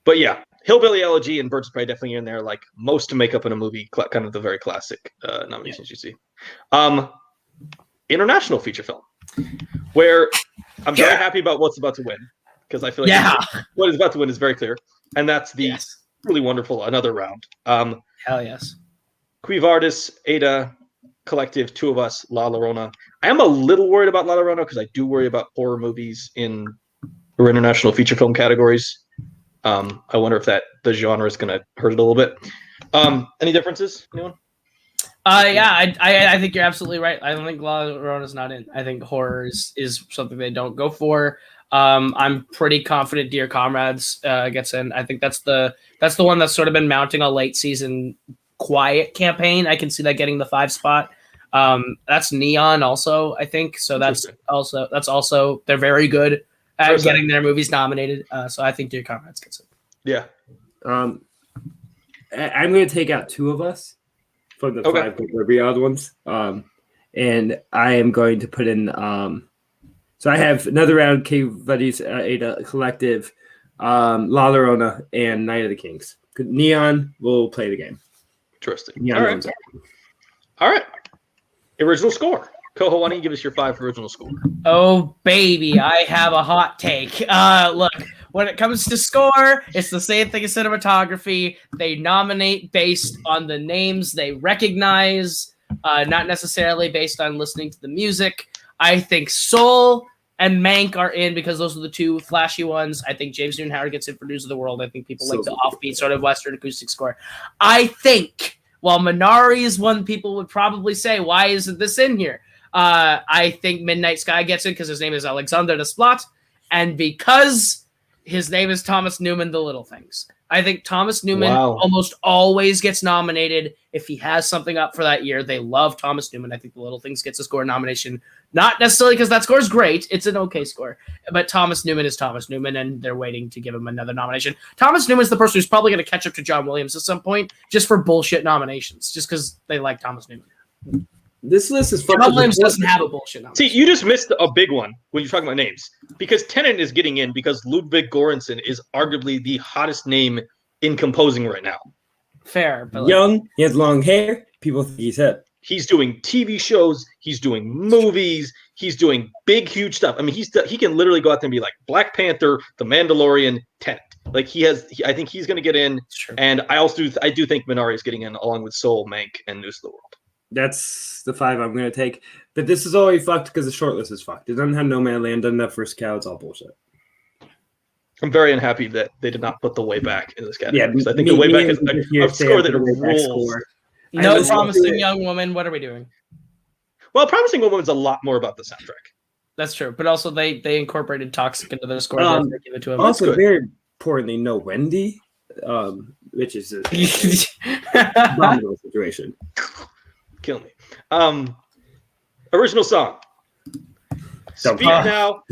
But yeah. Hillbilly Elegy and Birds of Prey definitely in there, like most to make up in a movie, kind of the very classic nominations you see. International feature film, where I'm very happy about what's about to win, because I feel like what is about to win is very clear, and that's the really wonderful Another Round. Hell yes. Qui Vadis, Ada, Collective, Two of Us, La Llorona. I am a little worried about La Llorona because I do worry about horror movies in or international feature film categories. I wonder if the genre is going to hurt it a little bit. Any differences? Anyone? I think you're absolutely right. I don't think La Llorona's not in. I think horror is something they don't go for. I'm pretty confident Dear Comrades gets in. I think that's the one that's sort of been mounting a late season quiet campaign. I can see that getting the 5 spot. That's Neon also, I think. So that's also they're very good at getting their movies nominated. So I think Dear Comrades gets it. Yeah. I'm going to take out Two of Us from the 5 odd ones. And I am going to put in so I have Another Round, K Buddies, Ada Collective, La Llorona, and Night of the Kings. Neon will play the game. Interesting. All right. Original score. Koho, why don't you give us your 5 for original score? Oh, baby, I have a hot take. Look, when it comes to score, it's the same thing as cinematography. They nominate based on the names they recognize, not necessarily based on listening to the music. I think Soul and Mank are in because those are the 2 flashy ones. I think James Newton Howard gets in for News of the World. I think people like the offbeat sort of Western acoustic score. I think, while Minari is one people would probably say, why isn't this in here? I think Midnight Sky gets in because his name is Alexander Desplat, and because his name is Thomas Newman, The Little Things. I think Thomas Newman almost always gets nominated if he has something up for that year. They love Thomas Newman. I think The Little Things gets a score nomination, not necessarily because that score is great. It's an okay score, but Thomas Newman is Thomas Newman, and they're waiting to give him another nomination. Thomas Newman is the person who's probably going to catch up to John Williams at some point, just for bullshit nominations, just because they like Thomas Newman. This list is John Williams doesn't have a bullshit nomination. See, you just missed a big one when you're talking about names, because Tennant is getting in because Ludwig Göransson is arguably the hottest name in composing right now. Fair, but young, he has long hair. People think he's hip. He's doing TV shows. He's doing movies. He's doing big, huge stuff. I mean, he can literally go out there and be like Black Panther, The Mandalorian, Tenet. Like I think he's going to get in. And I do think Minari is getting in along with Soul, Mank, and News of the World. That's the 5 I'm going to take. But this is already fucked because the shortlist is fucked. It doesn't have No Man Land, doesn't have First Cow. It's all bullshit. I'm very unhappy that they did not put The Way Back in this category. Yeah, because I think The Way Back is a score that rules. No Promising Young Woman. What are we doing? Well, Promising Young Woman's a lot more about the soundtrack. That's true. But also they incorporated Toxic into their score. Give it to him. Also, very importantly, no Wendy, which is a abominable situation. Kill me. Original song. Speak Now.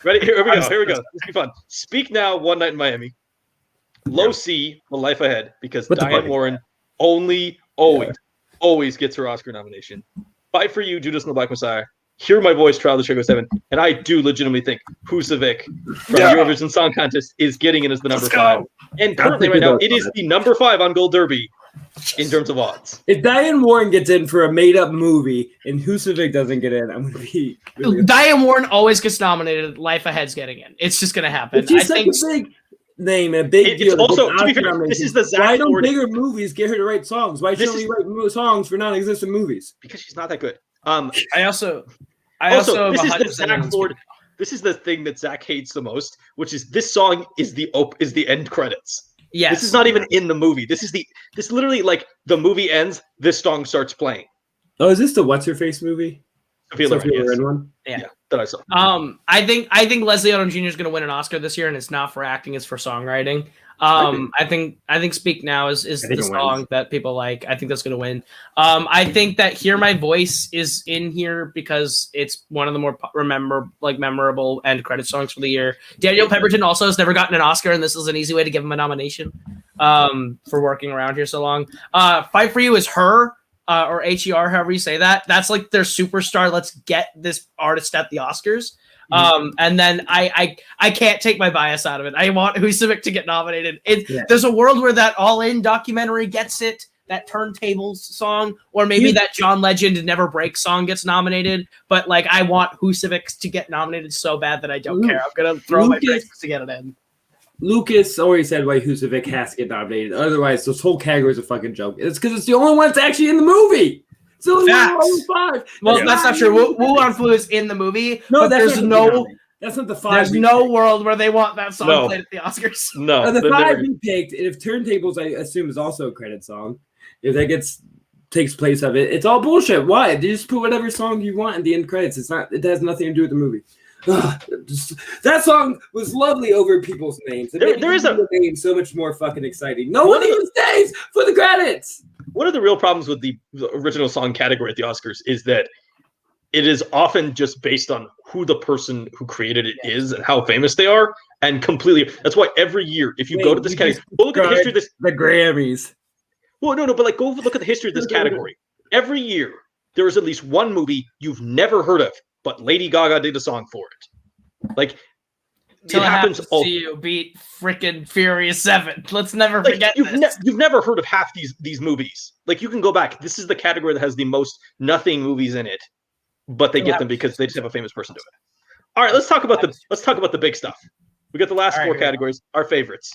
Ready? Here we go. Here we go. This will be fun. Speak Now, One Night in Miami. Low C, The Life Ahead, because Diane Warren always gets her Oscar nomination. Fight for You, Judas and the Black Messiah. Hear My Voice, Trial of the Chicago 7. And I do legitimately think Husavik from Eurovision Song Contest is getting in as the number 5. And currently right now, it is the number 5 on Gold Derby in terms of odds. If Diane Warren gets in for a made-up movie and Husavik doesn't get in, I'm going to be really Diane Warren always gets nominated. Life Ahead's getting in. It's just going to happen. She's such a big name and a big deal. It's also, to be fair, this is the Zack. Why don't bigger movies get her to write songs? Why should she write songs for non-existent movies? Because she's not that good. I also this is the Zack Lord. This is the thing that Zack hates the most, which is this song is the end credits. Yes. This is not even in the movie. This literally, like, the movie ends, this song starts playing. Oh, is this the What's Her Face movie? Sophia Loren one? Yeah, that I saw. I think Leslie Odom Jr. is going to win an Oscar this year, and it's not for acting; it's for songwriting. I think Speak Now is the song that people like. I think that's going to win. I think that Hear My Voice is in here because it's one of the more memorable end credit songs for the year. Daniel Pemberton also has never gotten an Oscar, and this is an easy way to give him a nomination for working around here so long. Fight for You is Her. Or HER, however you say that. That's like their superstar. Let's get this artist at the Oscars. And then I can't take my bias out of it. I want Husavik to get nominated. There's a world where that All In documentary gets it, that Turntables song, or maybe that John Legend Never Break song gets nominated. But like, I want Husavik to get nominated so bad that I don't care. I'm gonna throw my braces to get it in. Lucas already said why Husavik has to get nominated. Otherwise, this whole category is a fucking joke. It's because it's the only one that's actually in the movie. It's the only one 5. Well, that's not true. Wu on Flu is in the movie. No, but that's not the 5. There's no world where they want that song played at the Oscars. No, the 5 we picked. If Turntables, I assume, is also a credit song. If that takes place of it, it's all bullshit. Why? They just put whatever song you want in the end credits. It's not. It has nothing to do with the movie. That song was lovely over people's names. There is a name so much more fucking exciting. No one even stays for the credits. One of the real problems with the original song category at the Oscars is that it is often just based on who the person who created it is and how famous they are, and completely. That's why every year, if you go to this category, look at the history of this. The Grammys. Well, no, but like go look at the history of this category. Every year, there is at least one movie you've never heard of, but Lady Gaga did a song for it. Like, it happens to see you beat freaking Furious 7. Let's never forget this. You've never heard of half these movies. Like, you can go back. This is the category that has the most nothing movies in it, but they get them because they just have a famous person do it. All right, let's talk about the big stuff. We got the last 4 categories, our favorites.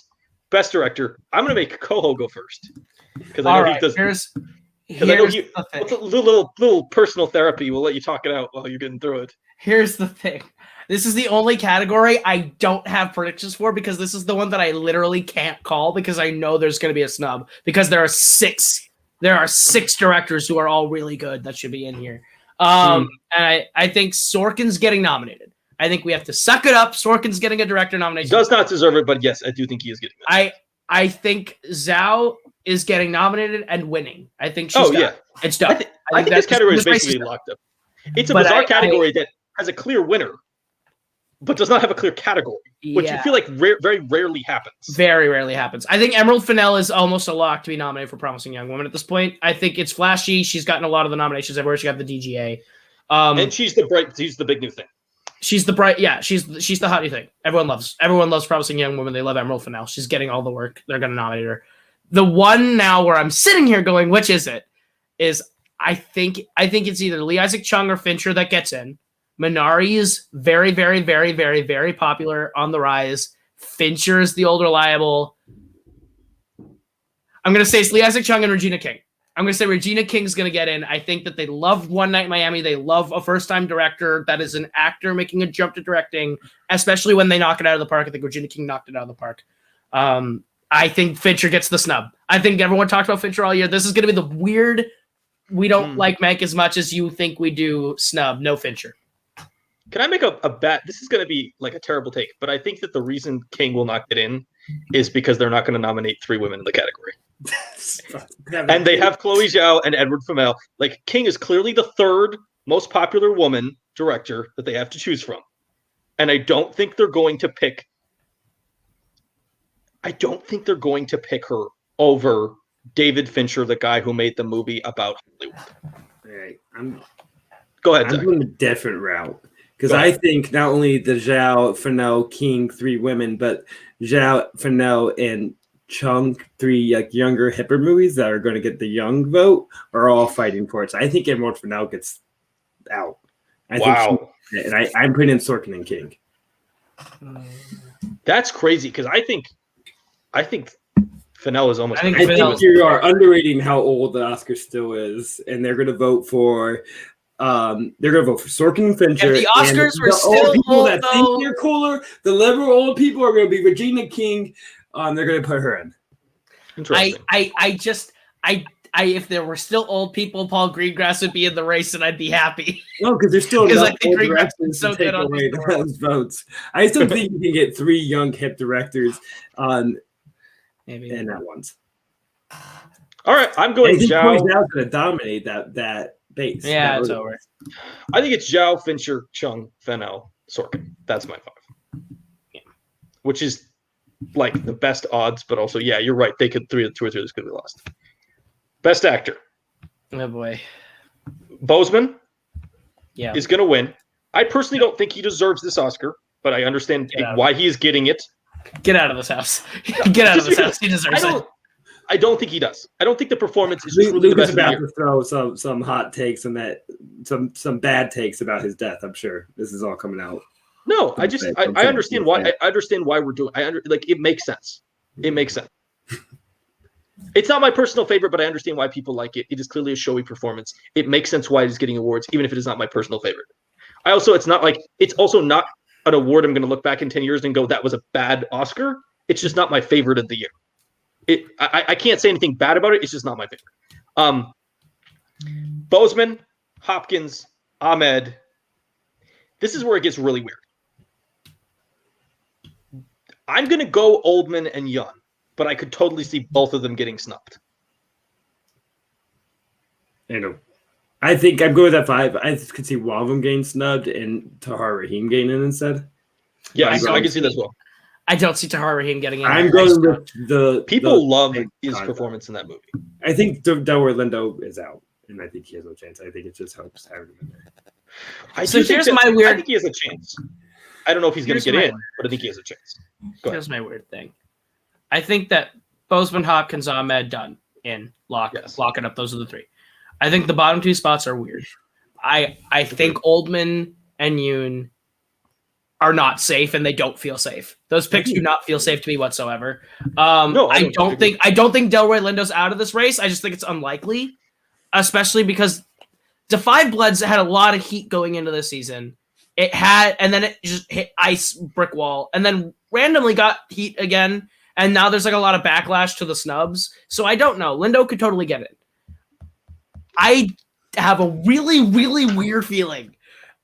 Best director. I'm going to make Koho go first because I know he does. Here's a little personal therapy. We'll let you talk it out while you're getting through it. Here's the thing. This is the only category I don't have predictions for because this is the one that I literally can't call because I know there's going to be a snub because there are 6 directors who are all really good that should be in here. And I think Sorkin's getting nominated. I think we have to suck it up. Sorkin's getting a director nomination. Does not deserve it, but yes, I do think he is getting that. I think Zhao is getting nominated and winning. I think she's done. It's done. I think this category is basically locked up. It's a bizarre category that has a clear winner, but does not have a clear category, which you feel like very rarely happens. Very rarely happens. I think Emerald Fennell is almost a lock to be nominated for Promising Young Woman at this point. I think it's flashy. She's gotten a lot of the nominations everywhere. She got the DGA. And she's the big new thing. She's the bright, she's the hot new thing. Everyone loves Promising Young Woman. They love Emerald Fennell. She's getting all the work. They're going to nominate her. The one now where I'm sitting here going, which is it? Is I think it's either Lee Isaac Chung or Fincher that gets in. Minari is very, very, very, very, very popular, on the rise. Fincher is the old reliable. I'm going to say it's Lee Isaac Chung and Regina King. I'm going to say Regina King's going to get in. I think that they love One Night in Miami. They love a first-time director that is an actor making a jump to directing, especially when they knock it out of the park. I think Regina King knocked it out of the park. I think Fincher gets the snub. I think everyone talked about Fincher all year. This is going to be the weird, we don't like Mank as much as you think we do snub. No Fincher. Can I make a bet? This is going to be like a terrible take, but I think that the reason King will not get in is because they're not going to nominate 3 women in the category. And they have Chloe Zhao and Edward Fennell. Like, King is clearly the 3rd most popular woman director that they have to choose from. And I don't think they're going to pick her over David Fincher, the guy who made the movie about Hollywood. All right. Go ahead, Zack. I'm going a different route. Because I think not only the Zhao, Fennell, King, 3 women, but Zhao, Fennell, and Chung, 3 like younger, hipper movies that are going to get the young vote are all fighting for it. So I think Emerald Fennell gets out. I'm putting in Sorkin and King. That's crazy because I think Fennell is almost. I think you are underrating how old the Oscar still is, and they're going to vote for. They're going to vote for Sorkin and Fincher. If the Oscars were still old people old, that think they're cooler, the liberal old people are going to be Regina King. They're going to put her in. Interesting. If there were still old people, Paul Greengrass would be in the race, and I'd be happy. No, because there's still enough old directors to take away those votes. I still think you can get 3 young hip directors on maybe in that ones. All right, I'm going Zhao. Zhao's going to dominate that base. Yeah, it's over. I think it's Zhao, Fincher, Chung, Fennell, Sorkin. That's my 5. Yeah. Which is like the best odds, but also, yeah, you're right. They could 2 or 3 of these could be lost. Best actor. Oh boy. Boseman is going to win. I personally don't think he deserves this Oscar, but I understand why he is getting it. Get out of this house. Get out of this house. He deserves it. I don't think he does. I don't think the performance is truly the best. About to throw some hot takes and some bad takes about his death. I'm sure this is all coming out. No, I understand why. I understand why we're doing. It makes sense. It makes sense. It's not my personal favorite, but I understand why people like it. It is clearly a showy performance. It makes sense why it is getting awards, even if it is not my personal favorite. It's also not an award I'm going to look back in 10 years and go, that was a bad Oscar. It's just not my favorite of the year. I can't say anything bad about it. It's just not my favorite. Boseman, Hopkins, Ahmed. This is where it gets really weird. I'm going to go Oldman and Yun, but I could totally see both of them getting snubbed. I know. I think I'm going with that 5. I could see one of them getting snubbed and Tahar Rahim getting in instead. Yeah, I can see that as well. I don't see Tahar Rahim getting in. I'm going with the people love his performance in that movie. I think Delroy Lindo is out, and I think he has no chance. I think it just helps having him in there. I think he has a chance. I don't know if he's going to get in, but I think he has a chance. Here's my weird thing. I think that Boseman, Hopkins, Ahmed, done in locking up. Those are the 3. I think the bottom 2 spots are weird. I think Oldman and Yoon are not safe, and they don't feel safe. Those picks do not feel safe to me whatsoever. I don't think Delroy Lindo's out of this race. I just think it's unlikely, especially because Defy Bloods had a lot of heat going into this season. It had, and then it just hit ice brick wall, and then randomly got heat again. And now there's like a lot of backlash to the snubs. So I don't know. Lindo could totally get it. I have a really, really weird feeling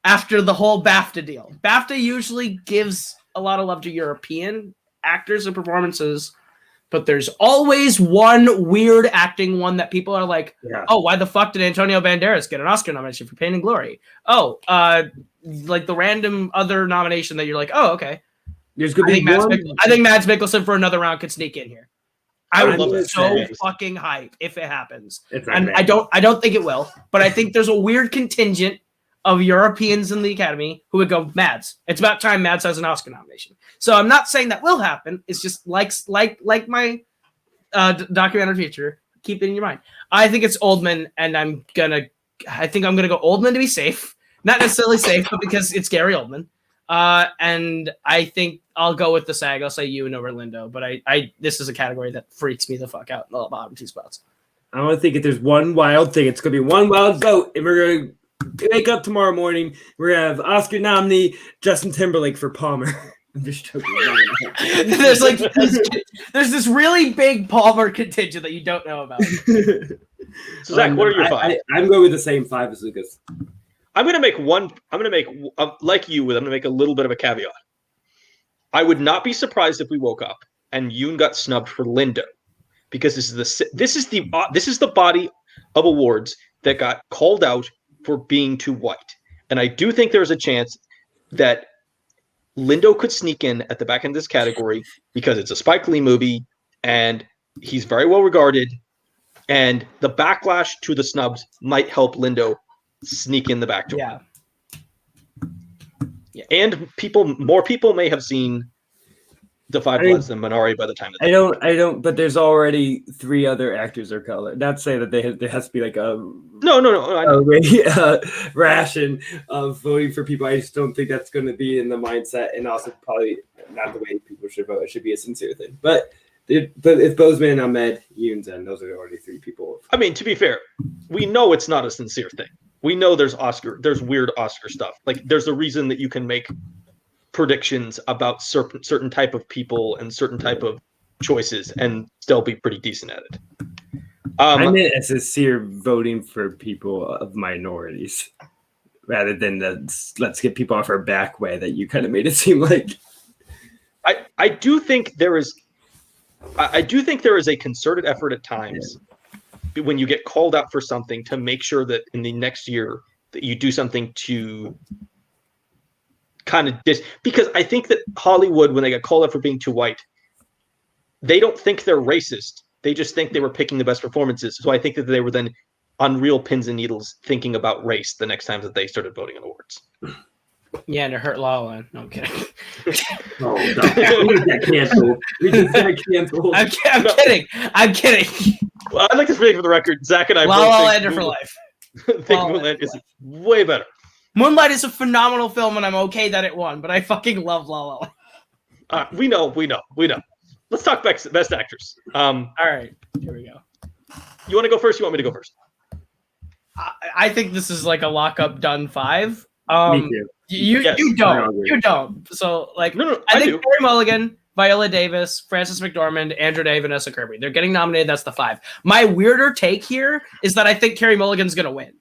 after the whole BAFTA deal. BAFTA usually gives a lot of love to European actors and performances, but there's always one weird acting one that people are like, oh, why the fuck did Antonio Banderas get an Oscar nomination for Pain and Glory? Oh, like the random other nomination that you're like, oh, okay. There's gonna be I think Mads Mikkelsen for another round could sneak in here. I would love be that. so fucking hype if it happens. And I don't think it will, but I think there's a weird contingent of Europeans in the Academy who would go, Mads. It's about time Mads has an Oscar nomination. So I'm not saying that will happen. It's just like my documentary feature. Keep it in your mind. I think it's Oldman, and I'm gonna go Oldman to be safe. Not necessarily safe, but because it's Gary Oldman. And I think I'll go with the SAG. I'll say Ewan over Lindo, but I this is a category that freaks me the fuck out in the bottom two spots. I want to think if there's one wild thing, it's gonna be one wild vote, and we're gonna wake up tomorrow morning. We're gonna have Oscar nominee Justin Timberlake for Palmer. I'm just joking. There's this really big Palmer contingent that you don't know about. So Zach, what are your five? I'm going with the same five as Lucas. I'm going to make like you, I'm going to make a little bit of a caveat. I would not be surprised if we woke up and Yoon got snubbed for Lindo, because this is the body of awards that got called out for being too white. And I do think there's a chance that Lindo could sneak in at the back end of this category because it's a Spike Lee movie and he's very well regarded, and the backlash to the snubs might help Lindo sneak in the back door. Yeah. And more people may have seen The Five Bloods than Minari by the time I don't, but there's already 3 other actors of color. Not saying that there has to be like a ration of voting for people. I just don't think that's going to be in the mindset, and also probably not the way people should vote. It should be a sincere thing. But if Bozeman, Ahmed, Yoon, and those are already 3 people. I mean, to be fair, we know it's not a sincere thing. We know there's weird Oscar stuff. Like, there's a reason that you can make predictions about certain type of people and certain type of choices and still be pretty decent at it. I meant a sincere voting for people of minorities rather than let's get people off our back way that you kind of made it seem like. I do think there is a concerted effort at times when you get called out for something to make sure that in the next year that you do something to kind of because I think that Hollywood, when they get called out for being too white, they don't think they're racist. They just think they were picking the best performances. So I think that they were then on real pins and needles thinking about race the next time that they started voting on awards. Yeah, and it hurt La La Land. No, I'm kidding. Oh, we just got canceled. I'm kidding. Well, I'd like to say for the record, Zach and I La La Land for life. think Moonlight is way better. Moonlight is a phenomenal film, and I'm okay that it won, but I fucking love La La Land. We know. Let's talk best actors. All right, here we go. You want to go first? You want me to go first? I think this is like a lock-up done 5. Me too. You don't. So like, no, I think Carey Mulligan, Viola Davis, Frances McDormand, Andrew Day, Vanessa Kirby. They're getting nominated. That's the 5. My weirder take here is that I think Carey Mulligan's gonna win.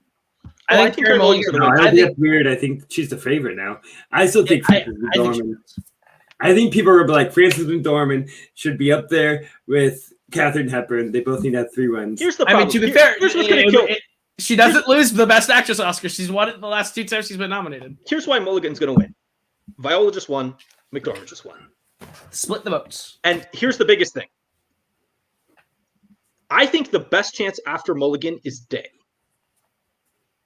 I think Carey Mulligan's gonna win. I think that's weird. I think she's the favorite now. I still think Frances McDormand. I think people are like Frances McDormand should be up there with Katharine Hepburn. They both need to have 3 wins. Here's the problem. I mean, to be fair, here's what's gonna kill. She doesn't lose the Best Actress Oscar. She's won it the last 2 times she's been nominated. Here's why Mulligan's going to win. Viola just won. McDormand just won. Split the votes. And here's the biggest thing. I think the best chance after Mulligan is Day.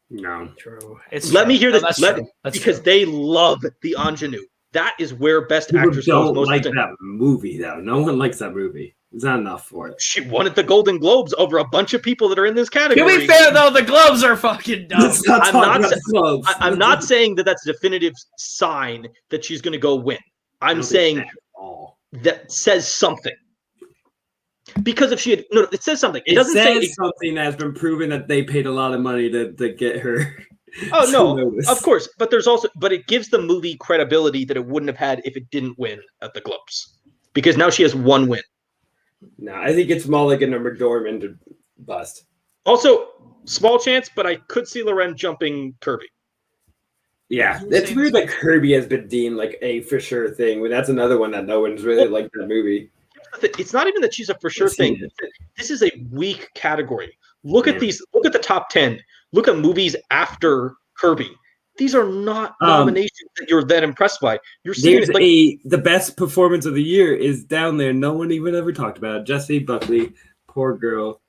No. True. Let me hear this. Because they love the ingenue. That is where Best People Actress don't goes most like of the time. that movie, though. No one likes that movie. It's not enough for it. She won at the Golden Globes over a bunch of people that are in this category. To be fair, though, the Globes are fucking dumb. I'm not saying that that's a definitive sign that she's going to go win. I'm saying that says something. Because if she had it says something. It doesn't say something that's been proven that they paid a lot of money to get her. Oh no, of course, but it gives the movie credibility that it wouldn't have had if it didn't win at the Globes, because now she has 1 win. No, I think it's Mulligan or McDormand to bust. Also, small chance, but I could see Loren jumping Kirby. Yeah, it's weird that Kirby has been deemed like a for sure thing. But that's another one that no one's really liked that movie. It's not even that she's a for sure thing. This is a weak category. Look at these. Look at the top 10. Look at movies after Kirby. These are not nominations that you're then impressed by. You're seeing the best performance of the year is down there. No one even ever talked about it. Jessie Buckley, poor girl,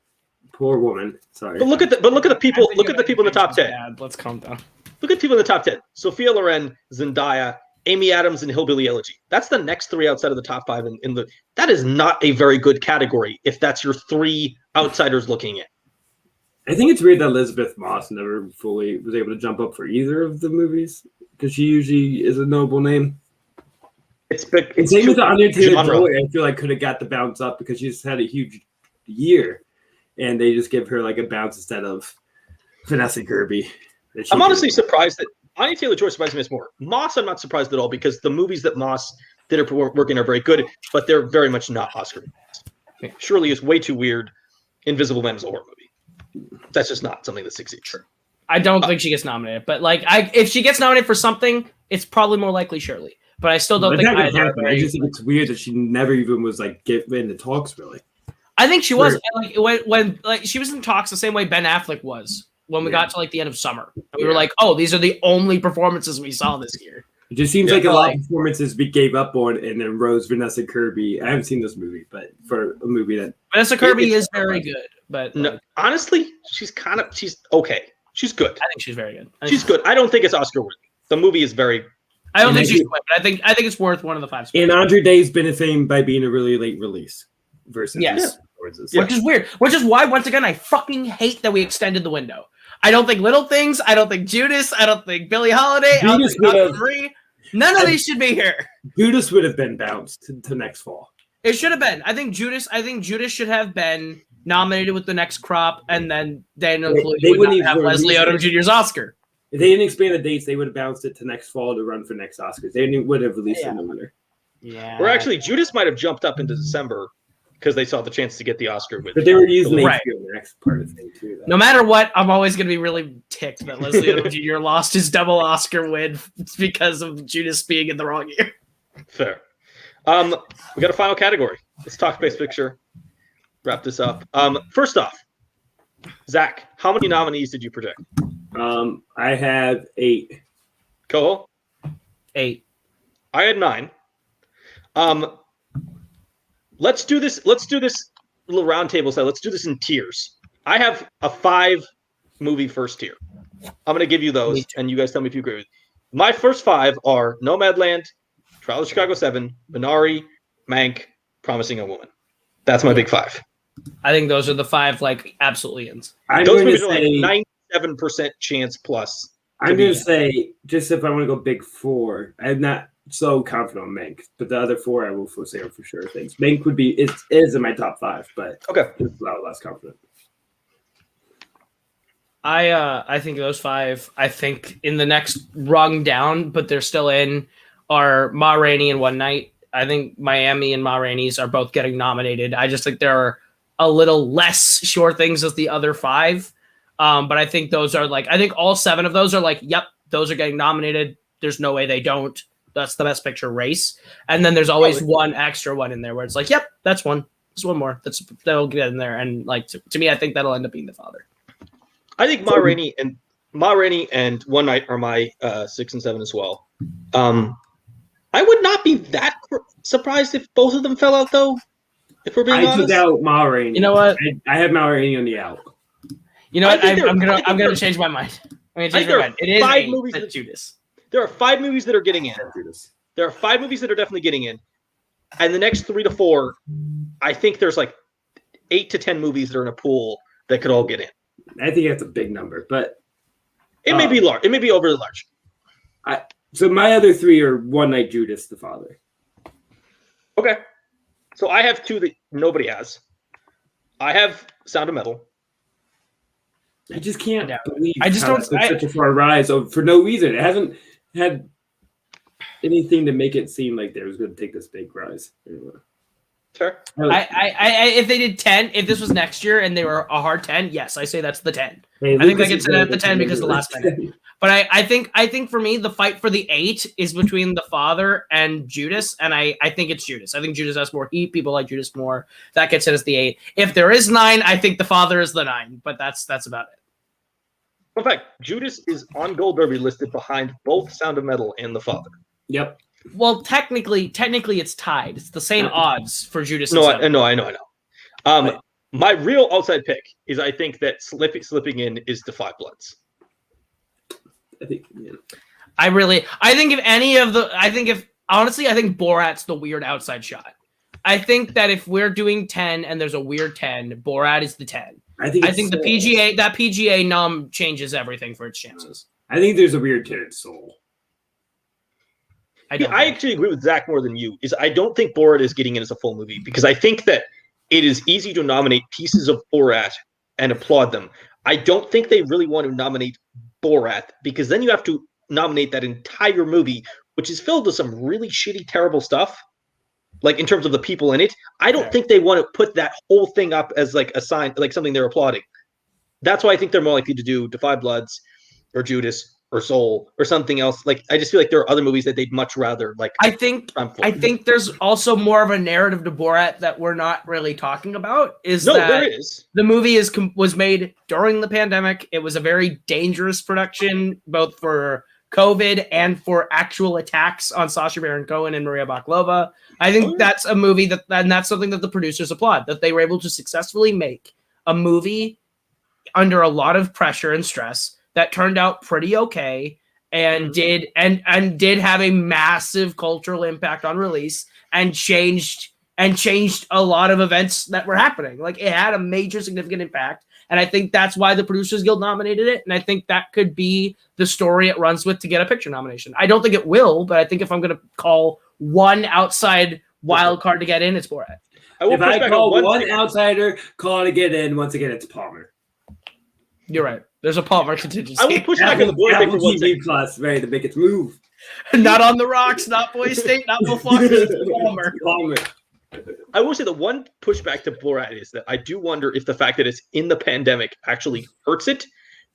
poor woman. Sorry. But look at the people. Look at the people in the top 10. Bad. Let's calm down. Look at people in the top 10. Sophia Loren, Zendaya, Amy Adams, and Hillbilly Elegy. That's the next three outside of the top 5. That is not a very good category if that's your 3 outsiders looking in. I think it's weird that Elizabeth Moss never fully was able to jump up for either of the movies because she usually is a noble name. It's big. And same with Anya Taylor-Joy. I feel like could have got the bounce up because she's had a huge year, and they just give her like a bounce instead of Vanessa Kirby. I'm honestly surprised that Anya Taylor-Joy surprised me more. Moss, I'm not surprised at all because the movies that Moss did her working are very good, but they're very much not Oscar movies. Shirley is way too weird. Invisible Man is a horror movie. That's just not something that succeeds. Sure. I don't think she gets nominated, but like, if she gets nominated for something, it's probably more likely Shirley. But I still don't think either. I just think it's weird that she never even was like in the talks. Really, I think she was like when she was in talks the same way Ben Affleck was when we got to like the end of summer. And we were like, oh, these are the only performances we saw this year. It just seems like a lot of performances we gave up on, and then rose Vanessa Kirby. I haven't seen this movie, but for a movie that Vanessa Kirby is very good. But no, honestly, she's okay. She's good. I think she's very good. She's good. I don't think it's Oscar worthy. The movie is very. I don't think she's good, but I think it's worth one of the 5 spots. And Andre Day's been famed by being a really late release versus which is weird. Which is why once again I fucking hate that we extended the window. I don't think Little Things. I don't think Judas. I don't think Billie Holiday. I don't think Marie. None of these should be here. Judas would have been bounced to next fall. It should have been. I think Judas should have been nominated with the next crop, and then Daniel Kaluuya would not have Leslie Odom Jr.'s Oscar. If they didn't expand the dates, they would have bounced it to next fall to run for next Oscars. They would have released it in the winter. Yeah. Or actually, Judas might have jumped up into December because they saw the chance to get the Oscar with. But they were using HBO the next part of the thing too. No matter what, I'm always going to be really ticked that Leslie Odom Jr. lost his double Oscar win because of Judas being in the wrong year. Fair. We got a final category. Let's talk Best Picture. Wrap this up. First off, Zach, how many nominees did you project? I have 8. Koho? 8. I had 9. Let's do this little round table style. Let's do this in tiers. I have a 5 movie first tier. I'm going to give you those, and you guys tell me if you agree with me. My first 5 are Nomadland, Trial of Chicago 7, Minari, Mank, Promising a Woman. That's my big 5. I think those are the 5 like absolutely ins. Those movies are like 97% chance plus. I'm going to say, just if I want to go big 4, I'm not so confident on Mank, but the other 4 I will say are for sure things. Mank would be is in my top 5, but it's a lot less confident. I think those 5. I think in the next rung down, but they're still in, are Ma Rainey and One Night. I think Miami and Ma Rainey's are both getting nominated. I just think there are a little less sure things as the other 5. But I think those are I think all 7 of those are yep, those are getting nominated. There's no way they don't. That's the Best Picture race. And then there's always one extra one in there where it's yep, that's one. There's one more. That'll get in there. And to me, I think that'll end up being The Father. I think Ma Rainey and One Night are my 6 and 7 as well. I would not be that surprised if both of them fell out, though. If we're being honest, I took out Ma Rainey. You know what? I have Ma Rainey on the out. You know what? I'm gonna change my mind. I'm gonna change my mind. It is 5 movies that Judas. There are 5 movies that are getting in. There are 5 movies that are definitely getting in, and the next 3 to 4, I think there's 8 to 10 movies that are in a pool that could all get in. I think that's a big number, but it may be large. It may be overly large. So my other 3 are One Night, Judas, The Father. Okay. So I have 2 that nobody has. I have Sound of Metal. I just can't believe such a far rise for no reason. It hasn't had anything to make it seem like they was going to take this big rise. Anyway. Sure. If they did 10, if this was next year and they were a hard 10, yes, I say that's the 10. Hey, I think I could set it at the 10 because of the last minute. But I think for me, the fight for the 8 is between the father and Judas, and I think it's Judas. I think Judas has more heat. People like Judas more. That gets it as the 8. If there is 9, I think the father is the 9, but that's about it. In fact, Judas is on Gold Derby listed behind both Sound of Metal and the father. Yep. Well, technically, it's tied. It's the same odds for Judas. No, I know. My real outside pick is I think that slipping in is the Five Bloods. I think. Yeah. I think I think Borat's the weird outside shot. I think that if we're doing 10 and there's a weird 10, Borat is the 10. I think the PGA nom changes everything for its chances. I think there's a weird 10 in Soul. I actually agree with Zack more than you. I don't think Borat is getting in as a full movie because I think that it is easy to nominate pieces of Borat and applaud them. I don't think they really want to nominate Borat because then you have to nominate that entire movie, which is filled with some really shitty, terrible stuff. Like in terms of the people in it, I don't think they want to put that whole thing up as like a sign, like something they're applauding. That's why I think they're more likely to do The Five Bloods or Judas or Soul or something else. Like I just feel like there are other movies that they'd much rather like. I think there's also more of a narrative to Borat that we're not really talking about. There is. The movie was made during the pandemic. It was a very dangerous production, both for COVID and for actual attacks on Sacha Baron Cohen and Maria Bakalova. I think that's a movie and that's something that the producers applaud, that they were able to successfully make a movie under a lot of pressure and stress that turned out pretty okay and did have a massive cultural impact on release and changed a lot of events that were happening. Like it had a major significant impact. And I think that's why the Producers Guild nominated it. And I think that could be the story it runs with to get a picture nomination. I don't think it will, but I think if I'm going to call one outside wild card to get in, it's Borat. If I call one outsider call to get in, once again, it's Palmer. You're right. There's a Palmer contingency. I will push back on the Borat thing for 1 second. Plus, ready to make its move. Not on the rocks, not Boy State, not Milwaukee. Palmer. I will say the one pushback to Borat is that I do wonder if the fact that it's in the pandemic actually hurts it,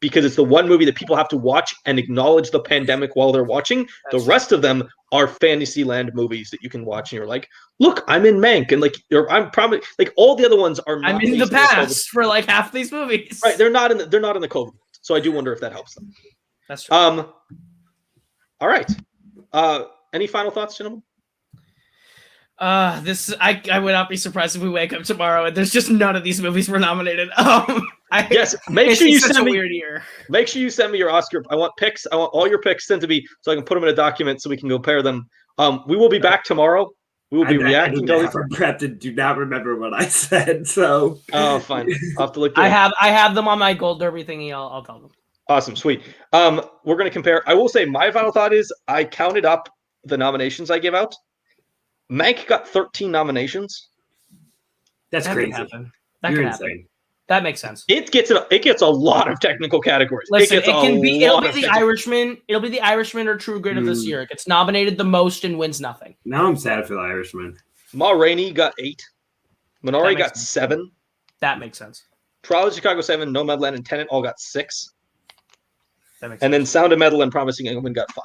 because it's the one movie that people have to watch and acknowledge the pandemic while they're watching. The rest of them are Fantasyland movies that you can watch and you're like, look, I'm in Mank, and like I'm probably like all the other ones are. I'm in the past for like half these movies. Right, they're not in the COVID, so I do wonder if that helps them. That's true. All right. Any final thoughts, gentlemen? I would not be surprised if we wake up tomorrow and there's just none of these movies were nominated. Yes, make sure you send me. Weird year. Make sure you send me your Oscar. I want picks. I want all your picks sent to me so I can put them in a document so we can compare them. We will be back tomorrow. We will be reacting to these. Do not remember what I said. So fine. I'll have to look. I have them on my Gold Derby thingy. I'll tell them. Awesome, sweet. We're gonna compare. I will say my final thought is I counted up the nominations I gave out. Mank got 13 nominations. That's crazy. That could happen. That makes sense. It gets a lot of technical categories. Listen, it'll be the Irishman. It'll be the Irishman or True Grit of this year. It gets nominated the most and wins nothing. Now I'm sad for the Irishman. Ma Rainey got 8. Minari got 7. That makes sense. Trial of Chicago 7, Nomadland, and Tenet all got 6. That makes sense. And then Sound of Metal and Promising Young Woman got 5.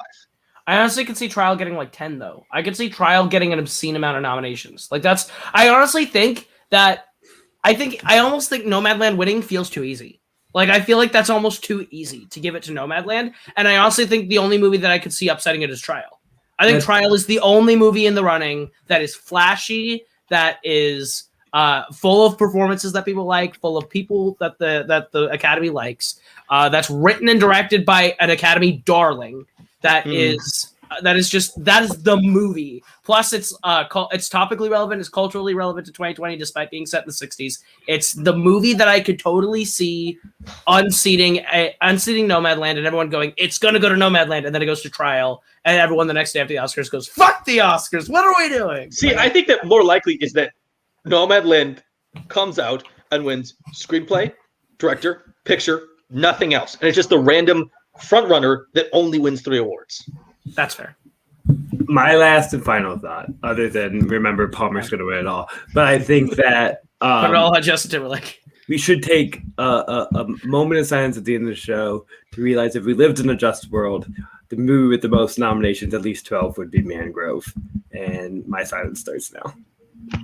I honestly could see Trial getting like 10 though. I could see Trial getting an obscene amount of nominations. I honestly think that I almost think Nomadland winning feels too easy. Like I feel like that's almost too easy to give it to Nomadland. And I honestly think the only movie that I could see upsetting it is Trial. I think Trial is the only movie in the running that is flashy, that is full of performances that people like, full of people that the Academy likes, that's written and directed by an Academy darling. That is the movie. Plus, it's topically relevant, it's culturally relevant to 2020, despite being set in the 60s. It's the movie that I could totally see unseating Nomadland and everyone going, it's gonna go to Nomadland, and then it goes to Trial, and everyone the next day after the Oscars goes, fuck the Oscars, what are we doing? See, I think that more likely is that Nomadland comes out and wins screenplay, director, picture, nothing else, and it's just the random front runner that only wins 3 awards. That's fair. My last and final thought, other than remember Palmer's going to win it all, but I think that Put it all on Justin Timberlake. we should take a moment of silence at the end of the show to realize if we lived in a just world, the movie with the most nominations, at least 12, would be Mangrove. And my silence starts now.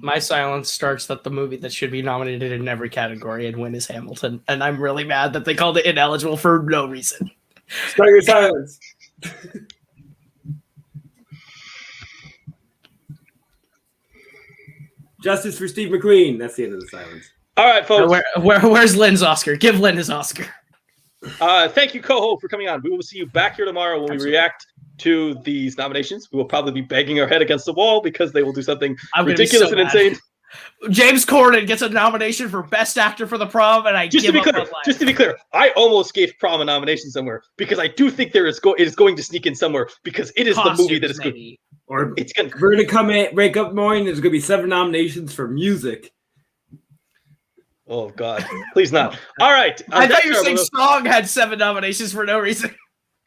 My silence starts that the movie that should be nominated in every category and win is Hamilton. And I'm really mad that they called it ineligible for no reason. Start your silence. Justice for Steve McQueen. That's the end of the silence. All right, folks. Where's Lynn's Oscar? Give Lynn his Oscar. Thank you, Koho, for coming on. We will see you back here tomorrow when we react to these nominations. We will probably be banging our head against the wall because they will do something ridiculous and insane. James Corden gets a nomination for Best Actor for The Prom, and just to be clear, I almost gave Prom a nomination somewhere because I do think it is going to sneak in somewhere because it is the movie that is good. Or we're gonna come in, wake up morning. There's gonna be 7 nominations for music. Oh God, please not! All right, I thought you were saying Song had 7 nominations for no reason.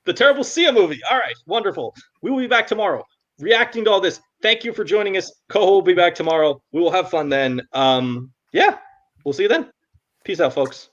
The Terrible Sia movie. All right, wonderful. We will be back tomorrow, reacting to all this. Thank you for joining us. Koho will be back tomorrow. We will have fun then. Yeah, we'll see you then. Peace out, folks.